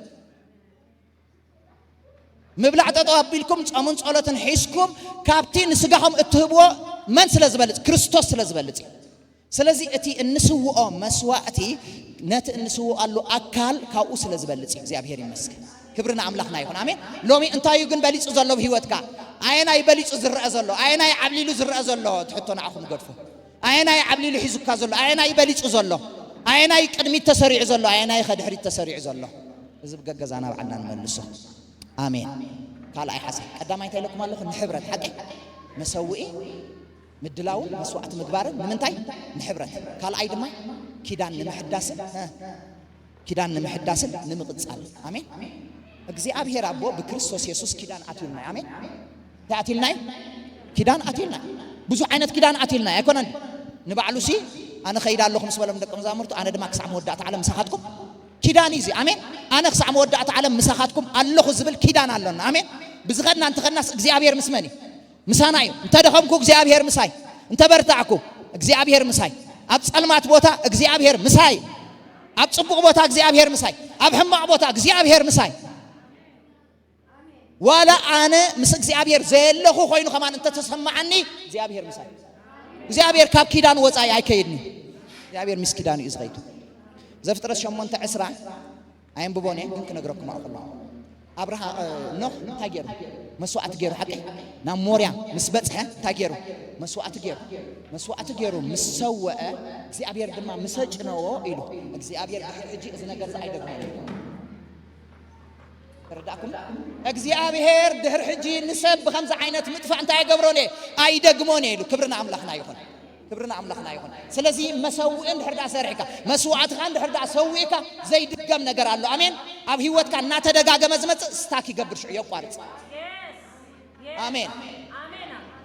ምብላዕ ጠጠው ኣቢልኩም ጾምን ጸሎትን ሒዝኩም ካብቲ ንስጋኹም እትህብዎ መን ስለ ዝበልፅ ክርስቶስ ስለ ዝበልፅ እዩ ስለዚህ እቲ እንስውኦ መስዋዕቲ ነቲ እንስውኣሉ ኣካል ካብኡ ስለ ዝበልፅ እግዚአብሔር ይመስገን ክብርና ኣምላኽና ይኹን ኣሜን ሎሚ እንታይ ግን በሊፁ ዘሎ ብሂወትካ ኣየናይ በሊፁ ዝረአ ዘሎ ኣየናይ ዓብሊሉ ዝረአ ዘሎ ትሕቶ ንዓኹም ገድፎ ኣየናይ ዓብሊሉ ሒዙካ ዘሎ ኣየናይ በሊፁ ዘሎ ኣየናይ ቅድሚት ተሰሪዑ ዘሎ ኣየናይ ከድሕሪት ተሰሪዑ ዘሎ እዚ ብገገዛና ባዕልና ንመልሶ ኣሜን ካልኣይ ሓሳብ ቀዳማይ እንታይ ኢለኩም ኣለኹ ንሕብረት ሓቂ መሰዊኢ ምድላውን መስዋዕት ምግባርን ንምንታይ ንሕብረት ካልኣይ ድማ ኪዳን ንምሕዳስን ንምቕጻል ኣሜን እግዚአብሔር ኣቦ በክርስቶስ ኢየሱስ ኪዳን ኣትልና ኣሜን ታኣትልና ኪዳን ኣትልና ብዙ ዓይነት ኪዳን ኣትልና ኣይኮነን ንባዕሉሲ ኣነ ኸይዳ ኣለኹ ምስ በሎም ደቀ መዛሙርቱ ኣነ ድማ ክሳዕ መወዳእታ ዓለም ምሳኻትኩም ኪዳን እዩ ኣሜን ኣነ ክሳዕ መወዳእታ ዓለም ምሳኻትኩም ኣለኹ ዝብል ኪዳን ኣለና ኣሜን ብዝኸድና እንተኸድናስ እግዚአብሔር ምስ መን እዩ ምሳና እዩ እንተደኸምኩ እግዚአብሔር ምሳይ እንተበርታዕኩ እግዚአብሔር ምሳይ ኣብ ጸልማት ቦታ እግዚአብሔር ምሳይ ኣብ ጽቡቕ ቦታ እግዚአብሔር ምሳይ ኣብ ሕማቕ ቦታ እግዚአብሔር ምሳይ ዋላ ኣነ ምስ እግዚአብሔር ዘለኹ ኮይኑ ከማን እንተተሰማዓኒ እግዚአብሔር ምሳይ እግዚአብሔር ካብ ኪዳን ወፃኢ ኣይከይድኒ እግዚአብሔር ምስ ኪዳን እዩ ዝኸይድ ዘፍጥረት 8:10 ኣይንብቦን እየ ግን ክነግረኩም ኣኹላ ኣብርሃ ኖህ እንታይ ገይሩ መስዋዕት ገይሩ ሓቂ ናብ ሞርያ ምስ በፅሐ እንታይ ገይሩ መስዋዕት ገይሩ ምስ ሰወአ እግዚአብሔር ድማ ምስ ጭነዎ ኢሉ እግዚአብሔር ሕጂ እዚ ነገር አይደግሞ ተረዳኩም እግዚአብሔር ድሕር ሕጂ ንሰብ በከምዛ ዓይነት ምጥፋእ እንታይ ይገብሮኔ አይደግሞኔ ኢሉ ክብርና ኣምላኽና ይኹን كبرنا أملاخنا يكون سلزي مسوي إن حردا سرعك مسوعات خان حردا سويك زي دقم نجار الله أمين أبي هو كان ناتدقاق مزمت استاكي قبر شو يقارس آمين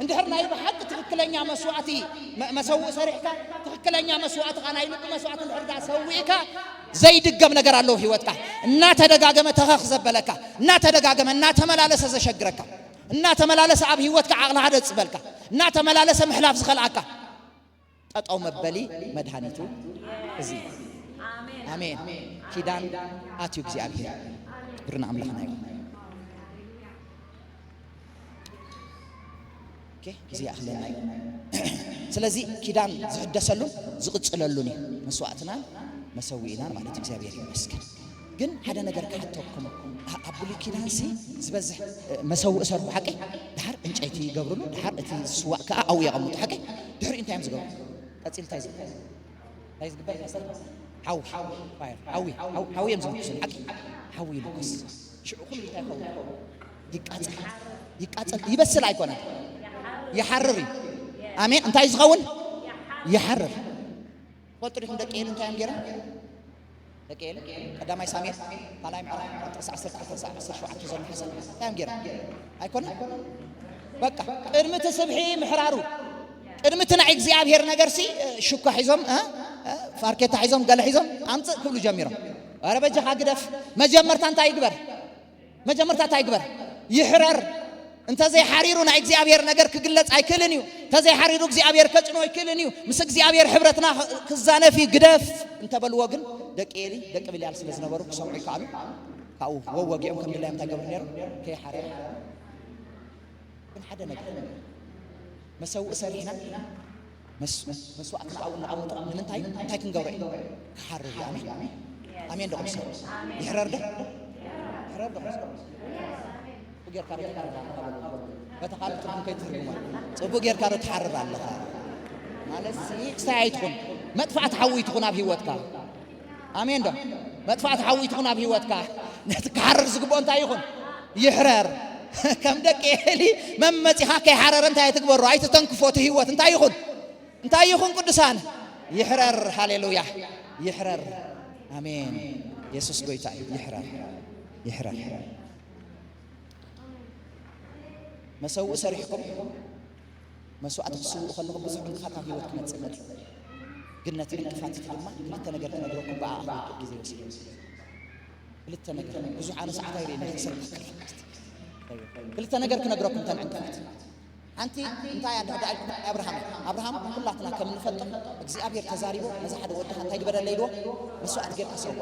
عند حرنا يبقى حق تفكلني مسوعتي مسوي سرعك تفكلني مسوعات خان يلقى مسوعات حردا سويك زي دقم نجار الله هو كان ناتدقاق متخخ زبلك ناتدقاق من ناتملالس هذا شجرك ناتملالس أبي هو كعقل هذا زبلك ناتملالس محلاف زخلعك أو مبلي مدهانيتو زي آمين كيدان آتيو بزي أبيه برنا عملنا يوم كي زي أخلنا يوم سلازي كيدان زهد سلون زغد سلولوني مسواتنا مسوينا ما نتجزي أبيه مسكن جن هذا نجار كحتوكم أبولي كيدان سي زبزح مسوي أسر حقي دحر إنش أيتي جبرونه دحر أتي سواء كأ أو يغمط حقي دحر أنت يوم زجور أتصل تايزب قبل حسن حاوي فاير حاوي يمزح حقي حاوي لوكس شو كل تاخذ يقاتل يبسل أيقونة يحرري آمين أنت عايز غون يحرر قلت لك عندك إيه أنت يا مجرم لكيل قدام يسامير طالع معه 19 شو عتزل حسن يا مجرم أيقونة بقى ارمت سبحي محرارو ارمتنا እግዚአብሔር ነገር ሲ ሹካ ሒዞም ፋርኬታ ሒዞም ገለ ሒዞም አምጽ ኩሉ ጀሚሮም አረ በጀኻ ግደፍ መጀመርታ እንታይ ይግበር ይሕረር እንተ ዘይ ሓሪሩና እግዚአብሔር ነገር ክግለጽ አይክልን እዩ ተዘይ ሓሪሩ እግዚአብሔር ከጭኖ አይክልን እዩ ምስ እግዚአብሔር ሕብረትና ክዛነፊ ግደፍ እንተበልዎ ግን ደቄሊ ደቅ ብልያል ስለዝነበሩ ክሰምዑ ይካሉ ካው ወወጊኦም ከም ድላይም ታገብር ነይሩ ከይሓረር ግን ሓደ ነገር مسوي سرينا مسواتنا أو نعمط من تاي كنجوري كحرر آمين دكتور سو يحرر ده بقير كارو بتقال تكون كيترجمه بقير كارو تحرر الله على السيك ساعتكم مدفعة حوي تكون أبي واتكا آمين ده مدفعة حوي تكون أبي واتكا كحرر زقبون تايخون يحرر كم دقيقة ممتي حكي حرر انت هتكبر رأيت تنكفوت هيوت انت يخون قدسان يحرر هاليلويا يحرر آمين يسوع قويتا يحرر مسوء سريحكم مسوء أتخسوا خلقوا بزحون خطا هيوت كما تسمد قلنا تلك فاتت لما قلت نقر تنقركم بقى جزي وسيلة قلت نقر بزح أنا ساعة غيرين قلت أنا قرك نقرأكم تنعنكت أنت يا أبراهام كلنا كم نفتح እግዚአብሔር ተዛሪቦ መዛሐደ ወደ አንተ ይበረለይዶ መስዋዕት ገር ተሰዋ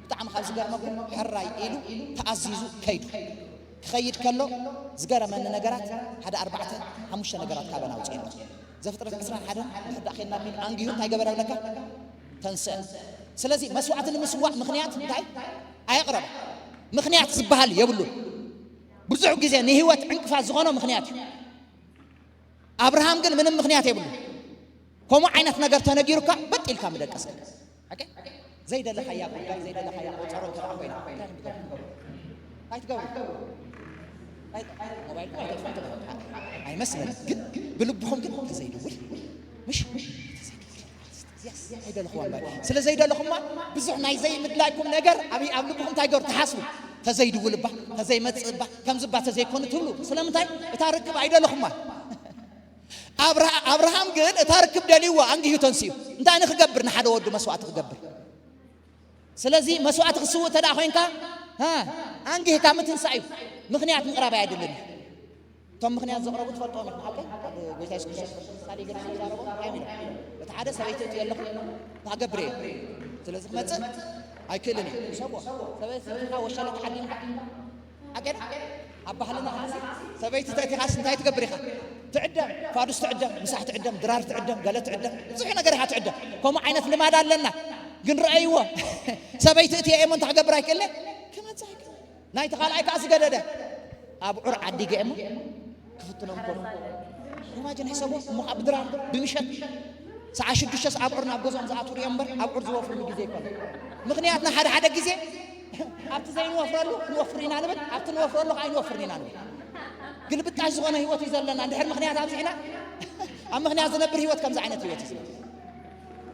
በጣም ኻዝ ጋር ነው حራይ ኢሉ ተአዚዙ ከይድ ከሎ ዝገረ መን ነገራት ሓደ 4 5 ነገራት ካበና ውጪ ነው ዘፍጥረት 11 ተዳኺና ምን አንጊዩ እንታይ ገበረው ለካ ተንሰ ስለዚህ መስዋዕትን መስዋዕ ምክንያት እንታይ አይقرب ምክንያት ዝባሃል የብሉ ብዙ ጊዜ ንህይወት እንቅፋት ዝሆነው ምክንያት አብርሃም ግን ምንም ምክንያት የብሉ ኮሞ አይነት ነገር ተነጊሩካ በጥልካ መደቀስ ኦኬ ዘይደ ለሐያ ቆይ ዘይደ ለሐያ ቆጨሮ ተራቆይና አይትገቡ ሞባይል አይ መስለን ግን ብልብሁም ግን ተዘይደውል مش አይደልኹም ባይ ስለ ዘይደልኹም ብዙ ናይ ዘይ ምድላይኩም ነገር አብይ አብልብሁም ታይገር ተሐስቡ ተዘይድውልባ ተዘይ መጽባ ከምዝባ ተዘይ ኮን ትብሉ ስለምንታይ እታርክብ አይደልኹም አብርሃም ግን እታርክብ ደሊዋ አንጊሁ ተንሲዩ እንታይ ንክገብር ንሓደ ወዱ መስዋዕት ክገብር ስለዚህ መስዋዕት ክስው ተዳኾንካ አንጊህ ካምትንሳዩ ምክንያት ምቅራብ አይደለም ቶም ምክንያት ዘቅረቡ ተፈልጦም አቀ ጌታ ኢየሱስ ክርስቶስ ሳሊ ገር ሲዛረቡ አይሚና በተሓደ ሰበይት የለኹ ታገብሬ ስለዚህ መጽ አይከለኒ ሰቦ ሰበይትካ ወሸለት ሓሊንካ አገር አባህልና ሐሲ ሰበይት ተቲኻስ እንታይ ትገብሪኻ تعدم فارس تعدم مساح تعدم درار تعدم قالت تعدم صحيح نقري هتعدم كم عينة لماذا لنا قن رأيوه سبيت أتي أيمن تحقب رايك اللي كم تساك نايت خالعي كاس قدده أبو عرق عدي قيمه كفتنا مكور وما جن حسابه مخاب درار بمشت ساعة شد الشاس أبو عرنا بجوزهم زعتور ينبر أبو عرض وفر الجزء كله مغنياتنا حدا جزء أبت زين وفر له نوفرنا نبت أبت نوفر له عين وفرنا نبت قلبت عزونا هو تيزلنا عند حرم خنيات عبزينا ምክንያት ዝነብር ህይወት ከምዚ ዓይነት ህይወት እዩ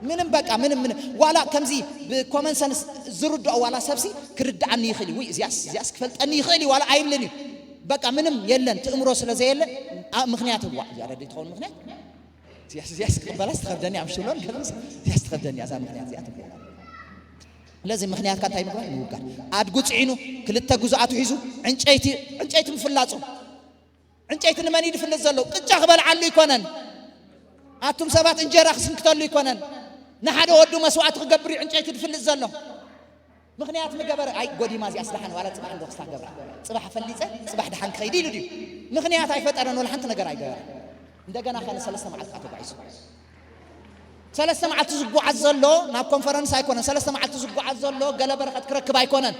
ምንም በቃ ምንም ዋላ ከምዚ በኮመን ሰንስ ዝርዳው ዋላ ሰብሲ ክርዳዕኒ ይኽእል ወይ እዚያስ ክፈልጠኒ ይኽእል ዋላ አይብልኒ በቃ ምንም የለን ትእምሮ ስለዘየለ ምክንያት ዋ ያረድ ይተውን ምክንያት እዚያስ ክበላስ ተኸደኒ አምሽሎን ከለስ እዚያስ ተኸደኒ ያዛ ምክንያት እዚያ ተብለ ለዚህ ምክንያት ካንታይ ምግባር ይውጋል አድጉ ጽዒኑ ክልተ ጉዛአቱ ሒዙ ዕንጨይቲ ምፍላጹ ዕንጨይቲ ንመን ይድፍልጥ ዘሎ ቅጫ ክበልዓሉ ይኮነን አቱም ሰባት እንጀራ ክስንክተሉ ይኮነን ንሓደ ወዱ መስዋዕት ክገብር ዕንጨይቲ ድፍልጥ ዘሎ ምክንያት መገበር አይ ጎዲማ እዚ አስላሐን ዋላ ጽባሕ እንደክስታ ገብራ ጽባሕ ፈሊጸ ጽባሕ ደሓን ከይዲ ይሉ ዲ ምክንያት አይፈጠረን ወላ ሓንቲ ነገር አይገበር እንደገና ከለ ሰለስተ መዓልት አተባይሱ ሰለስተ መዓልት ዝጓዓዝ ዘሎ ናብ ኮንፈረንስ አይኮነን ሰለስተ መዓልት ዝጓዓዝ ዘሎ ገለ በረኸት ክረክብ አይኮነን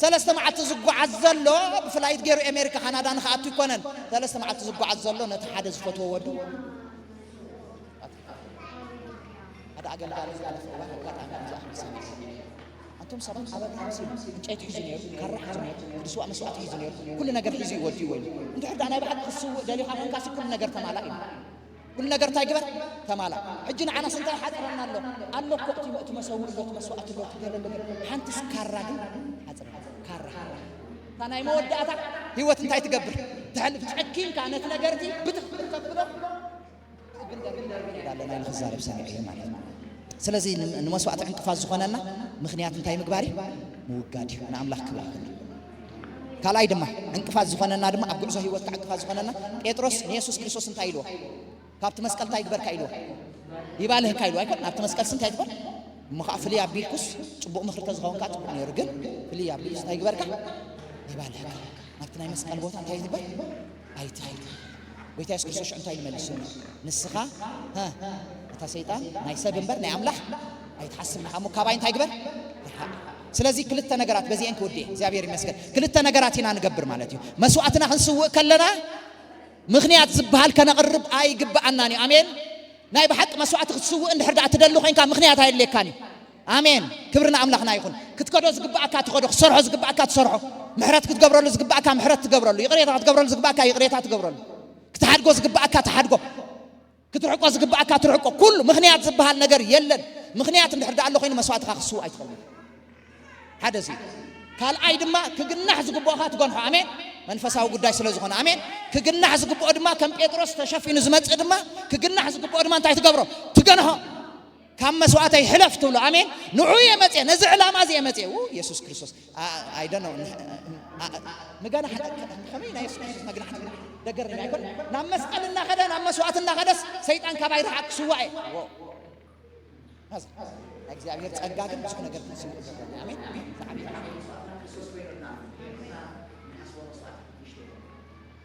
ሰለስተ መዓልት ዝጓዓዝ ዘሎ ብፍላይት ገይሩ አሜሪካ ካናዳ ንኻኣቱ ይኮነን ሰለስተ መዓልት ዝጓዓዝ ዘሎ ነቲ ሓደ ዝፈትዎ ወዱ هذا أقل قال زي على فوق وقطع من زاحم أنتم سبب على الحسين جاي تحزنير كره حزنير بسوء مسوء تحزنير كل نجار حزي ودي وين أنت حد أنا بحد خسوا دليل خافون كاسي كل نجار تمالا كل نجار تاجبر تمالا حجنا عنا سنتين حد رنا له أنه كوتي وقت مسوي له مسوء له تقول له حنتس كره هذا كره أنا يمود أتاك هو تنتهي تقبر تعلم تحكين كانت نجارتي بتقبله لا لا الخزارة بسامعية معنا ስለዚህ ንመስዋዕት እንቅፋት ዝኾነና ምክንያት እንታይ ምግባሪ ሙጋዲ እና አምላክ ክብር ካላይ ድማ እንቅፋት ዝኾነና ድማ ኣብ ጉዕዞ ህይወት እንቅፋት ዝኾነና ጴጥሮስ ኢየሱስ ክርስቶስ እንታይ ኢልዎ ካብቲ መስቀል እንታይ ግበር ካይልዎ ይባልህ ካይልዎ አይኮን ኣብቲ መስቀል እንታይ ትበል መኻፍሊ አቢልኩስ ጽቡቕ ምኽር ተዝኸውን ካት ነይሩ ግን ፍሊ አቢልኩስ እንታይ ግበርካ ይባልህ ኣብቲ ናይ መስቀል ቦታ እንታይ ትበል አይታይ ወይታ ኢየሱስ ክርስቶስ እንታይ ይመልስ ንስኻ ሰይጣን ናይ ሰብ እንበር ናይ አምላክ አይተሐስብና አሙ ካባይ እንታይ ግበር ስለዚህ ክልተ ነገራት በዚህ እንክ ወዴ እግዚአብሔር ይመስገን ክልተ ነገራት ኢና ንገብር ማለት እዩ መስዋዕትና ክንስውእ ከለና ምክንያት ዝብሃል ከነቅርብ አይግባአናኒ አሜን ናይ በሐቅ መስዋዕት ክትስውእ እንድሕር ዳኣ ትደሉ ኮይንካ ምክንያት አይለካኒ አሜን ክብርና አምላክና ይኹን ክትከዶ ዝግባአካ ትከዶ ክሰርሖ ዝግባአካ ትሰርሖ ምሕረት ክትገብረሉ ዝግባአካ ምሕረት ትገብረሉ ይቅሬታ ክትገብረሉ ዝግባአካ ይቅሬታ ትገብረሉ ክትሓድጎ ዝግባአካ ትሓድጎ ክትርሕቆ ዝግባአካ ትርሕቆ ኩሉ ምክንያት ዝብሃል ነገር የለን ምክንያት እንድሕር ዳኣ ኣሎ ኮይኑ መስዋዕትካ ክስውእ አይትኸልም ሓደዚ ካልኣይ ድማ ክግናሕ ዝግባአካ ትገንሖ አሜን መንፈሳዊ ጉዳይ ስለ ዝኾነ አሜን ክግናሕ ዝግባኦ ድማ ከም ጴጥሮስ ተሸፊኑ ዝመጽእ ድማ ክግናሕ ዝግባኦ ድማ እንታይ ትገብሮ ትገንሖ ካብ መስዋዕተይ ሕለፍ ትብሎ አሜን ንዑ የመጽእ ነዚ ዕላማ እዚ የመጽእ ኢየሱስ ክርስቶስ አይ ዶንት ኖ مجانا حتى خمينا يسوع مجانا حتى دقرنا ما يكون نام مسألنا خدا نام مسواتنا خدا سيدان كباير حق سواء هذا እግዚአብሔር ጸጋ ግን ብዙ ነገር ተሰጥቶናል አሜን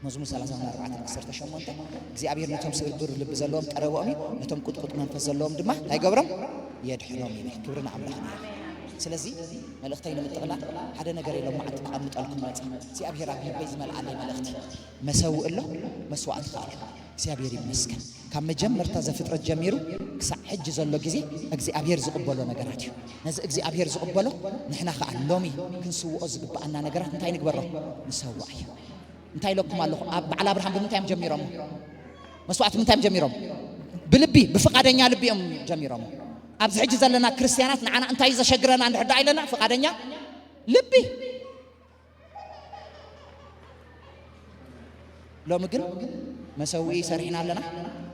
መዝሙር 34 ክስር ተሸሞንተ እግዚአብሔር ነቶም ስብር ልብ ዘለዎም ቀረቦም ነቶም ቁጥቁጥ መንፈስ ዘለዎም ድማ አይገብረም የድሕኖም ይብል ክብርና አምላክና ስለዚህ መልእክተይን ምጥቅላል ሓደ ነገር የለም ማዕት ተቀምጣልኩም ማለት እግዚአብሔር አብ ልበይ ዝመልአለ መልእክት መሰውእሎ መስዋዕት ካለ እግዚአብሔር ይመስገን ከመጀመርታ ዘፍጥረት ጀሚሩ ክሳዕ ሕጂ ዘሎ ጊዜ እግዚአብሔር ዝቅበሎ ነገራት እዩ ነዚ እግዚአብሔር ዝቅበሎ ንሕና ከዓ ሎሚ ክንስውኦ ዝግባአና ነገራት እንታይ ንግበሮ ንሰውዕ እዩ እንታይ ለኩም ኣለኹ በዓል አብርሃም ብምንታይም ጀሚሮም መስዋዕት ብምንታይም ጀሚሮም ብልቢ ብፍቃደኛ ልቢኦም ጀሚሮም ኣብዚ ሕጂ ዘለና ክርስቲያናት ንዓና እንታይ ዘሸግረና እንድሕዳ ኢለና ፍቃደኛ ልቢ ሎሚ ግን መሰውኢ ሰርሒና ኣለና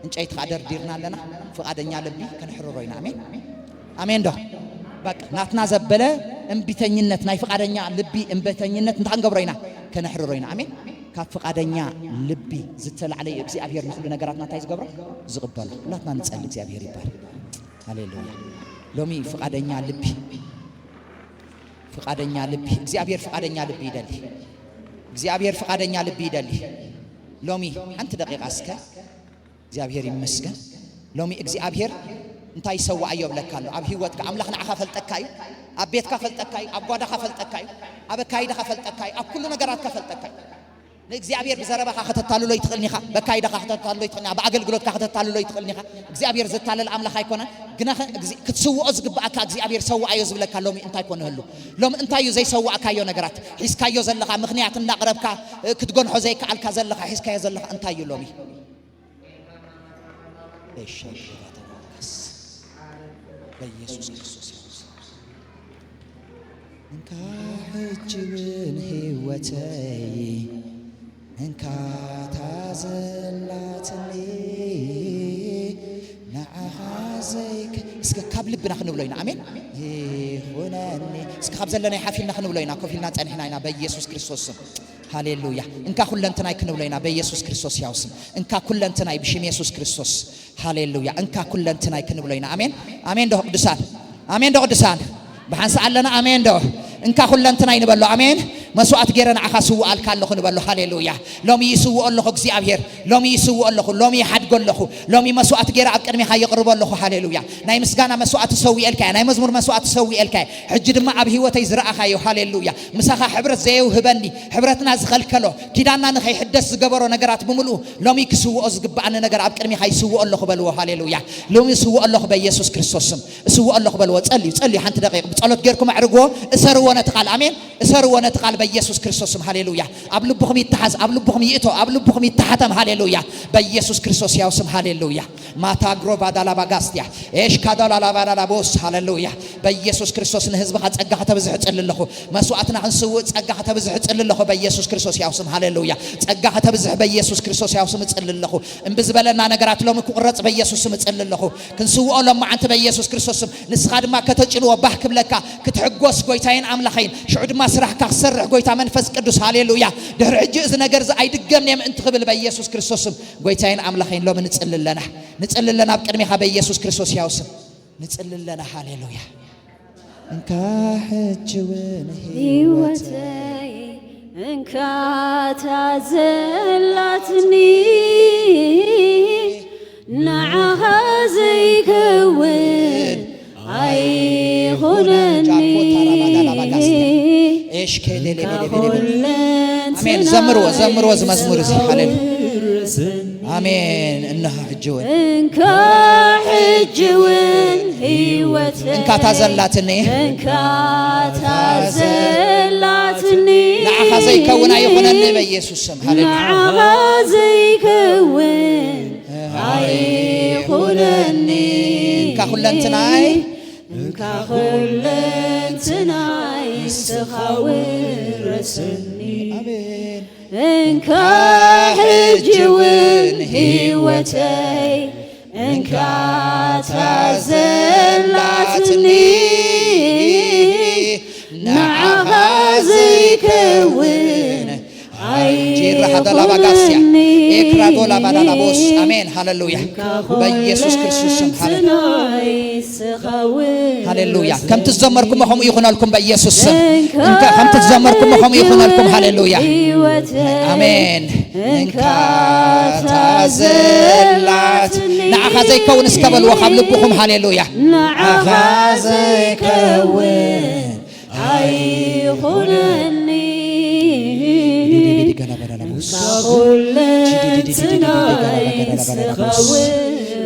እንጨይቲ ከዓ ደርዲርና ኣለና ፍቃደኛ ልቢ ከንሕርሮ ኢና አሜን አሜን ዶ በቃ ናትና ዘበለ እምቢተኝነት ናይ ፍቃደኛ ልቢ እምቢተኝነት እንታይ ክንገብሮ ኢና ከንሕርሮ ኢና አሜን ካብ ፍቃደኛ ልቢ ዝተላዕለ እግዚአብሔር ንኹሉ ነገራትና እንታይ ዝገብሮ ዝቅበሎ ሁላትና ንጸልይ እግዚአብሔር ይባል ሃሌሉያ ሎሚ ፍቃደኛ ልቢ እግዚአብሔር ፍቃደኛ ልቢ ይደሊ እግዚአብሔር ፍቃደኛ ልቢ ይደሊ ሎሚ አንተ ደቂቃ እስከ እግዚአብሔር ይመስገን ሎሚ እግዚአብሔር እንታይ ሰዋ አዮ ብለካሎ ኣብ ህይወትካ አምላኽ ንዓኻ ፈልጠካዩ ኣብ ቤትካ ፈልጠካዩ ኣብ ጓዳኻ ፈልጠካዩ ኣብ ካይዳኻ ፈልጠካዩ ኣብ ኩሉ ነገራትካ ፈልጠካዩ እግዚአብሔር በዘረባኻ ከተታልሎ ይትኽልኒኻ በካይዳኻ ከተታልሎ ይትኽልኒኻ በአገልግሎትካ ከተታልሎ ይትኽልኒኻ እግዚአብሔር ዘታለል አምላኽ አይኮነ ግና ክትስውኦ ዝግባአካ እግዚአብሔር ሰዋዮ ዝብለካ ሎሚ እንታይ ኮነህሉ ሎሚ እንታይ ዘይሰዋዕካዮ ነገራት ሒስካዮ ዘለኻ ምክንያት እንዳቅረብካ ክትጎንሖ ዘይከኣልካ ዘለኻ ሒስካዮ ዘለኻ እንታይ ሎሚ እሸግረተናስ በኢየሱስ ክርስቶስ እንካ እጅብን ሕይወተይ እንካ ታዘላትኒ نعازيك اسك قبل بنخ نبلوينا امين هونني اسك خبز لنا يحفلنا خنبلوينا كفلنا صنحنا بيسوع كريستوس هاليلويا انكا كلنتناي كنبلوينا بيسوع كريستوس ياوسم انكا كلنتناي بشم يسوع كريستوس هاليلويا انكا كلنتناي كنبلوينا امين امين دو قدسان امين دو قدسان بحنس علنا امين دو انكا كلنتناي نبلو امين مسوات غيرنا اخاسو الكالو نبلو هاليلويا لومي يسو الله እግዚአብሔር لومي يسو الله لومي حد الله لومي مسوات غير اقدمي يقرب الله هاليلويا ناي مسغانا مسوات سوي الكاي ناي مزمور مسوات سوي الكاي حج دما اب هيوتي زرعخايو هاليلويا مسخا حبرت زيو هبني حبرتنا زخلكلو كيدانا نخي حدس زغبرو نغرات بملو لومي كسو ازغبان نغر اب قدمي يسو الله بلو هاليلويا لومي يسو الله بيسوع كريستوس يسو الله بلو صلي حنت دقيق بصلوت غيركم اعرغو اسرو نتقال امين اسرو نتقال بيسوع كريستوس هاليلويا ابلبكم يتحز ابلبكم يئتو ابلبكم يتحتم هاليلويا بيسوع كريستوس ياوسم هاليلويا ማታ ግሮባ ዳላባጋስቲያ እሽ ካዳላላባዳላቦስ ሃሌሉያ በኢየሱስ ክርስቶስ ለህዝብኻ ጸጋህ ተብዝሕ ጽልልኹ መስዋዕትና እንስው ጸጋህ ተብዝሕ ጽልልኹ በኢየሱስ ክርስቶስ ያውስም ሃሌሉያ ጸጋህ ተብዝሕ በኢየሱስ ክርስቶስ ያውስም ጽልልኹ እንብዝበለና ነገራት ሎም ኩቅረጽ በኢየሱስ ስም ጽልልኹ ክንስው ሎም አንተ በኢየሱስ ክርስቶስ ስም ንስኻ ድማ ከተጭኑ ወባህ ክብለካ ክትሕጎስ ጎይታዬን አምላኸይን ሽዑ ድማ ስራሕካ ክሰርሕ ጎይታ መንፈስ ቅዱስ ሃሌሉያ ድህሪ ሕጂ እዚ ነገር ዝ አይድገምንም እንትኽብል በኢየሱስ ክርስቶስ ስም ጎይታዬን አምላኸይን ሎም ንጽልለና نصلي لنا بقدمي حبي يسوع كريستوس ياوسم نصلي لنا هاليلويا انك حجون هيوتي انك تعزلتني نعها زيك وين اي هونني ايش كده امين زمروا مزمور زي هاليلويا آمين إنها حجون إنك حجون هيوتي إنك تزلاتني إنك تزلاتني نعها زي كونا يخونني بيسوع سم نعها زي كون يخونني إنك خلنتناي إنك خلنتناي سخاورسني آمين إنك حجون هيوتي إنك تزلاتني نعها زيك وين جير هذا لا باغاسيا اكرادو لا بادالابوس امين هاليلويا بيسوع كريستوس هاليلويا كم تزمركم هم يكون لكم بيسوع انك كم تزمركم هم يكون لكم هاليلويا امين انك تزلات نعها زي كون اسكبل وخم لبكم هاليلويا نعها زي كون اي خلني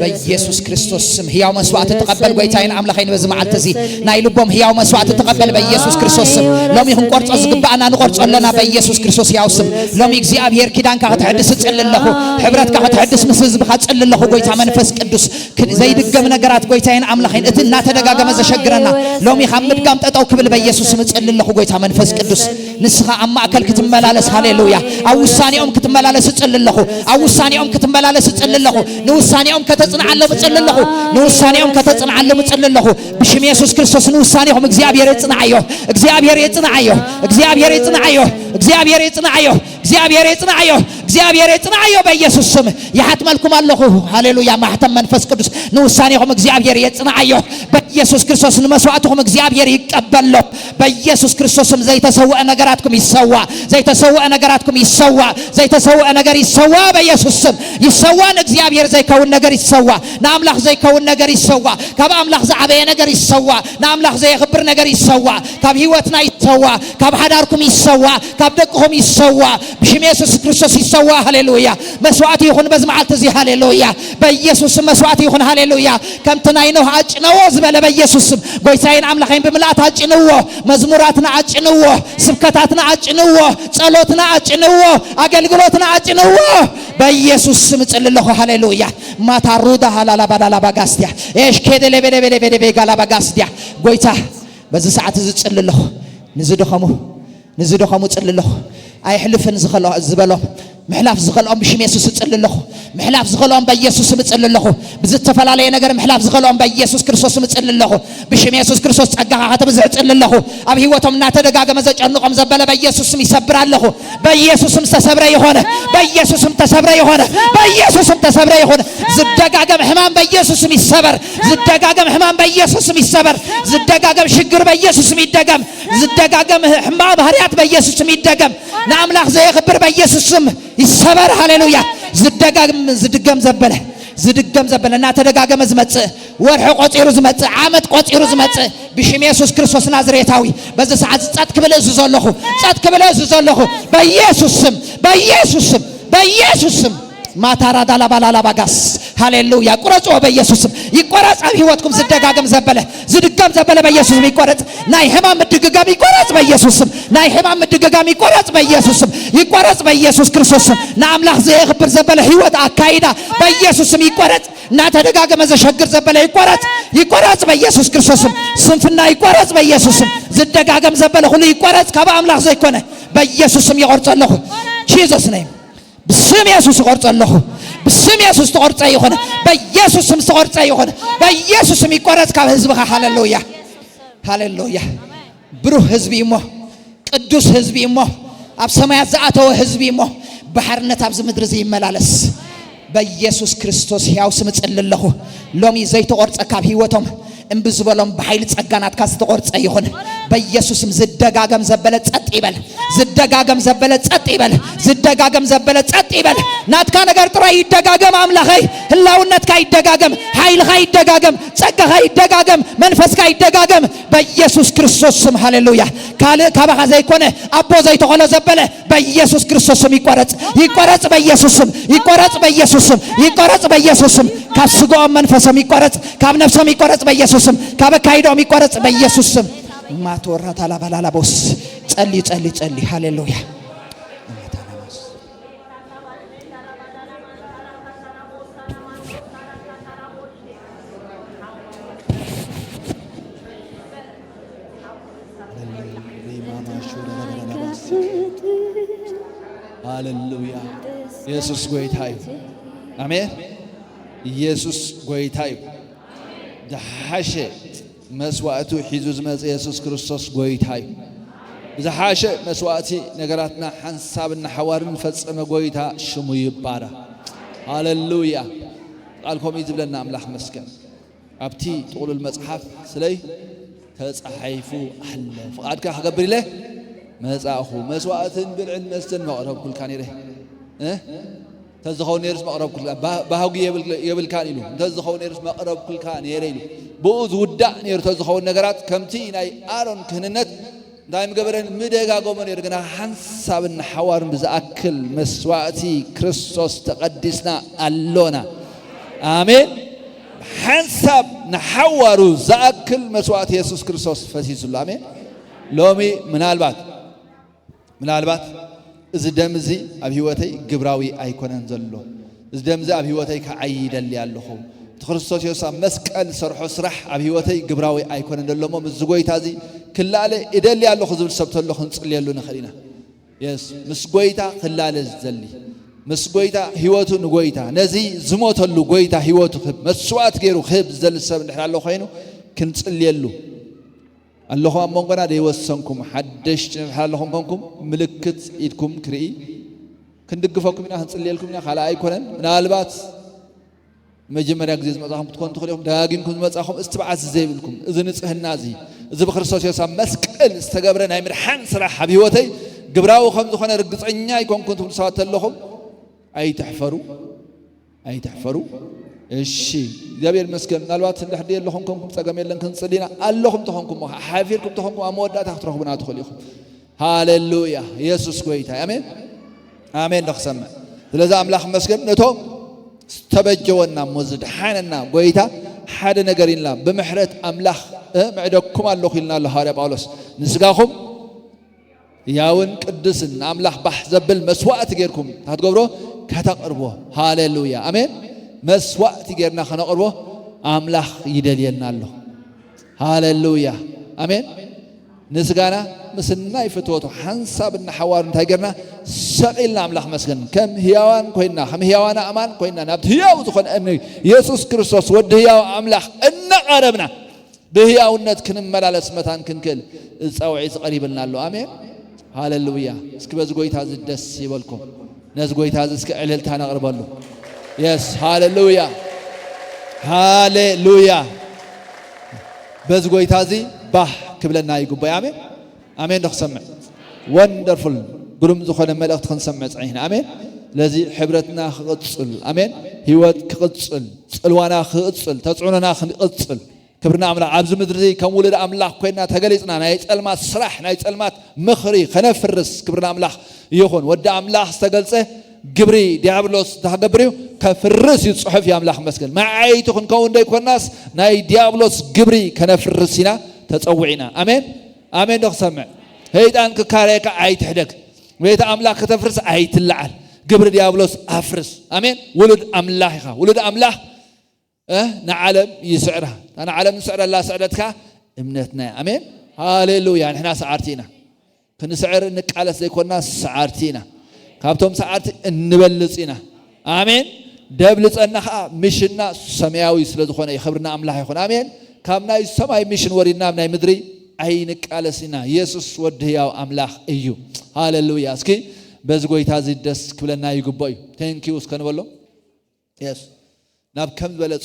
بيسوع كريستوس سم هياو مسوعة تقبل قويتين أملاخين بزمعة تزي نايلبهم هياو مسوعة تقبل بيسوع كريستوس سم لوم يكون قرص أزقبعنا نقرص لنا بيسوع كريستوس ياو سم لوم يجزي أبير كيدان كهت حدث تسأل الله حبرات كهت حدث مسز بخات تسأل الله قويت منفس قدوس زي دقة نجارات قويتين أملاخين إتنا تدقق مز شجرنا لوم يحمد قام تأتو قبل بيسوع سم تسأل الله قويت منفس قدوس نسخة أما أكل كتملالس هاليلويا أو ثاني يوم كتملالس تسأل الله أو ثاني يوم كتملالس تسأل الله نو ثاني يوم كتصنع الله تسأل الله نو ثاني يوم كتصنع الله تسأل الله بشم يسوع كريستوس نو ثاني يوم እግዚአብሔር ይጽናአዮ እግዚአብሔር ይጽናአዮ እግዚአብሔር ይጽናአዮ እግዚአብሔር ይጽናአዮ እግዚአብሔር ይጽናአዮ እግዚአብሔር ይጽናአዮ በኢየሱስ ስም ያህትመልኩም አለሁ ሃሌሉያ ማህተም መንፈስ ቅዱስ ነው ثانيهم እግዚአብሔር ይጽናአዮ በኢየሱስ ክርስቶስ መስዋዕቱም እግዚአብሔር ይቀበል በኢየሱስ ክርስቶስ ስም ዘይተሰወአ ነገራትኩም ይሰዋ ዘይተሰወአ ነገራትኩም ይሰዋ ዘይተሰወአ ነገር ይሰዋ በኢየሱስ ስም ይሰዋን እግዚአብሔር ዘይከውን ነገር ይሰዋ ናምላኽ ዘይከውን ነገር ይሰዋ ካብ አምላኽ ዘዓበየ ነገር ይሰዋ ናምላኽ ዘይኽብር ነገር ይሰዋ ካብ ህይወትና ይሰዋ ካብ ሓዳርኩም ይሰዋ ካብ ደቅኹም ይሰዋ ብሽም ኢየሱስ ክርስቶስ ይሰዋ ሃሌሉያ መስዋዕት ይኹን በዝማዓልት እዚ ሃሌሉያ በኢየሱስ መስዋዕት ይኹን ሃሌሉያ ከምትናይ ነው አጭነው ዝበለ በኢየሱስ ጎይታዬን አምላኸይን በመላእክት አጭነው መዝሙራትና አጭነው ስብከታትና አጭነው ጸሎትና አጭነው አገልግሎትና አጭነው በኢየሱስ ስም ጸልለሁ ሃሌሉያ ማታሩዳ ሃላላ ባዳላ ባጋስቲያ እሽ ከደለ በለ ጋላ ባጋስቲያ ጎይታ በዚህ ሰዓት ዝጽልልሁ ንዝደኸሙ ጽልልሁ አይሕልፍን ዝበሎም محلاف زغلهم بشم يسوع صلى محلاف زغلهم بيسوع صلى الله بزتفلال أي نجار محلاف زغلهم بيسوع كريستوس صلى الله بشم يسوع كريستوس أجا هذا صلى الله أبي هو توم ناتر دعاء مزاج أنو زبالة بيسوع ميسبر الله بيسوع مستسبر يهونه بيسوع مستسبر يهونه بيسوع مستسبر يهونه زدعاء محمد بيسوع ميسبر زدعاء محمد بيسوع ميسبر زدعاء شجر بيسوع ميدعم زدعاء محمد بهريات بيسوع ميدعم نعم لا زي خبر بيسوع يسبر هاليلويا زدقم زبلة ناتدقاقم زمت ورح قطير زمت عامت قطير زمت بشم يسوع كريستوس نازريتاوي بس ساعات تاتكبل زوزلخو بيسوع ما ترى دالا بالا باغاس هاليلويا قرصوا بيسوع يقرص هيوتكم زدقاقم زبلة بيسوع يقرص ناي حمام دغغام يقرص بيسوع ناي حمام دغغام يقرص بيسوع يقرص بيسوع كريستوس ناملاخ زي خبر زبلة هيوت اكايدا بيسوع يقرص ناتدقاقم زشغر زبلة يقرص بيسوع كريستوس سنفنا يقرص بيسوع زدقاقم زبلة كل يقرص كبا املاخ زي كونه بيسوع يقرصلخ Jesus name بسم يسوع قرص الله بسم يسوع قرص يهون بيسوع قرص يهون بيسوع يقرص كحزبها هاليلويا بروح حزبي مو قدوس حزبي مو اب سمايات زعته حزبي مو بحرነት ابز مدر زي ملالس بيسوع كريستوس ያው ስም ጸልለሁ ሎሚ ዘይተ ቆርጸ ካብ ህይወቶም እንብዝበሎም በኃይል ጸጋናት ካስተቆርጸ ይሁን በኢየሱስም ዝደጋገም ዘበለ ጸጥ ይበል ናትካ ነገር ጥራ ይደጋገም አምላኸይ ህላውነትካ ይደጋገም ኃይልካ ይደጋገም ጸጋካ ይደጋገም መንፈስካ ይደጋገም በኢየሱስ ክርስቶስ ስም ሃሌሉያ ካለ ካባኻ ዘይኮነ አቦ ዘይተቆለ ዘበለ በኢየሱስ ክርስቶስ ስም ይቆረጽ በኢየሱስ ስም ካስጎ መንፈስም ይቆረጽ ካብ ነፍስም ይቆረጽ በኢየሱስ ስም ካበካይዶም ይቆረጽ በኢየሱስ ስም ማቶራታ ላባላላ ቦስ ጸልይ ሃሌሉያ ሃሌሉያ ኢየሱስ ጎይታይ አሜን ኢየሱስ ጎይታይ ደሐሸ መስዋዕቱ ሒዙዝ መጽ ኢየሱስ ክርስቶስ ጎይታይ ዝሐሸ መስዋዕቲ ነገራትና ሐንሳብና ሐዋርን ፈጸመ ጎይታ ሽሙ ይባራ ሃሌሉያ ቃልኮም ይዝብለና አምላክ መስገን አብቲ ጥቁል መጽሐፍ ስለይ ተጻሒፉ አለ ፍቃድካ ከገብር ኢለ መጻኹ መስዋዕትን ብልዕን መስተን መቅረብ ኩልካ ነይረ ተዝኸው ነርስ መቅረብ ኩልካ ባሃጉ የብልካን ኢሉ ተዝኸው ነርስ መቅረብ ኩልካ ነይረ ኢሉ ብዙ ውዳእ ነይሩ ተዝኸው ነገራት ከምቲ ናይ አሮን ክህንነት ዳይም ገበረን ምደጋጎመ ነይሩ ግና ሐንሳብና ሐዋርን ብዝአክል መስዋዕቲ ክርስቶስ ተቀድስና አሎና አሜን ሐንሳብ ነሐዋሩ ዝአክል መስዋዕቲ ኢየሱስ ክርስቶስ ፈሲሱላ አሜን ሎሚ ምናልባት እዚ ደም እዚ ኣብ ህይወተይ ግብራዊ ኣይኮነን ዘሎ እዚ ደም እዚ ኣብ ህይወተይ ከዓይደል ያለኹ ክርስቶስ ኢየሱስ መስቀል ሰርሖ ስራሕ ኣብ ህይወተይ ግብራዊ ኣይኮነን ደሎሞ ምስ ጎይታ እዚ ክላለ ኢደል ያለኹ ዝብል ሰብ ተሎ ክንጽልየሉ ንኽእሊና የስ ምስ ጎይታ ክላለ ዝዘሊ ምስ ጎይታ ህይወቱ ንጎይታ ነዚ ዝሞተሉ ጎይታ ህይወቱ ክብ መስዋዕት ገይሩ ክብ ዝዘሊ ሰብ እንድሕር ኣሎ ኮይኑ ክንጽልየሉ اللهم أمونغنا ديوسنكم حدش نحلهم كنكم ملكت إيدكم كري كندقفكم منا هنصليلكم منا خلا أيكونن من البات مجمع يجزز مزاحم تكون تخليهم داعين كن مزاحم استبعاد زيبلكم إذن النازي إذا بخرسوس يسام مسكل استجبرنا يمر حن صراحة حبيوتي جبراو خمس خنا رجس عني يكون كنتم سوات لهم أي تحفروا الشيء دابير مسكن نالوات اللي لهم كم تجمع لهم كنصلينا اللهم تهمكم حافيركم تهمكم أمود لا تخترقوا بنات خليهم هاليلويا يسوع كويتا آمين نقسم لذا أملاخ مسكن نتوم تبجونا مزد حننا كويتا حد نجارين لا بمحرة أملاخ معدكم الله خلنا الله هارب أولس نسقاهم ياون قدسن أملاخ بحزب المسوات غيركم هتقولوا كتقربوا هاليلويا آمين መስዋዕት ጌርና ከነቅርቦ አምላኽ ይደልየና ኣሎ ሃሌሉያ አሜን ንስጋና ምስና ይፍትወቱ ሐንሳብና ሐዋር እንታይ ጌርና ሰቂልና አምላኽ መስገን ከም ህያዋን ኮይና ከም ህያዋና አማን ኮይና ናብቲ ህያው ዝኾነ እምኒ ኢየሱስ ክርስቶስ ወዲ ህያው አምላኽ እናቀረብና በህያውነት ክንመላለስ መታን ክንክል ጻውዒ ዝቀሪብልና ኣሎ አሜን ሃሌሉያ እስኪ በዚ ጎይታ ዝደስ ይበልኩም ነዚ ጎይታ እስኪ ዕልልታ ነቅርበሉ yes ሃሌሉያ ሃሌሉያ በዚ ጎይታ እዚ ባህ ክብለና ይግባይ አሜን አሜን ንኽሰምዕ ወንደርፉል ግሩም ዝኾነ መልእኽቲ ክንሰምዕ ፀኒሕና አሜን ለዚ ሕብረትና ክቕፅል አሜን ህይወት ክቕፅል ፅልዋና ክቕፅል ተፅዕኖና ክቕፅል ክብርና አምላኽ ኣብዚ ምድሪ ከም ውሉድ አምላኽ ኮይና ተገሊፅና ናይ ፀልማት ስራሕ ናይ ፀልማት ምኽሪ ከነፍርስ ክብርና አምላኽ ይኹን ወዲ አምላኽ ዝተገልፀ ግብሪ ዲያብሎስ ተገብሪው ከፍርስ ይጽሕፍ ያምላኽ መስገን ማዓይቱ ክንከውን ደይኮናስ ናይ ዲያብሎስ ግብሪ ከነፍርሲና ተፀውዒና አሜን አሜን ንኽሰምዕ هيدان ككاريك عيت حدك ويت أملاك كتفرس عيت اللعل قبر ديابلوس أفرس أمين ولد أملاحها ولد أملاح نعلم يسعرها أنا علم سعر الله سعرتك امنتنا أمين هاليلويا يعني إحنا سعرتينا كن سعر إنك على سيكوننا سعرتينا كابتم سعرت نبلسينا أمين دبلس أنها مشنا سماوي سلدخونا يخبرنا أملاح يخون أمين كامنا السماء مشن ورينا من مدري عينك على سنا يسوع ودياو أملاح أيو هاليلويا اسكي بس قوي تازي دس كلنا يقبوي thank you اسكن والله yes ناب كم بلد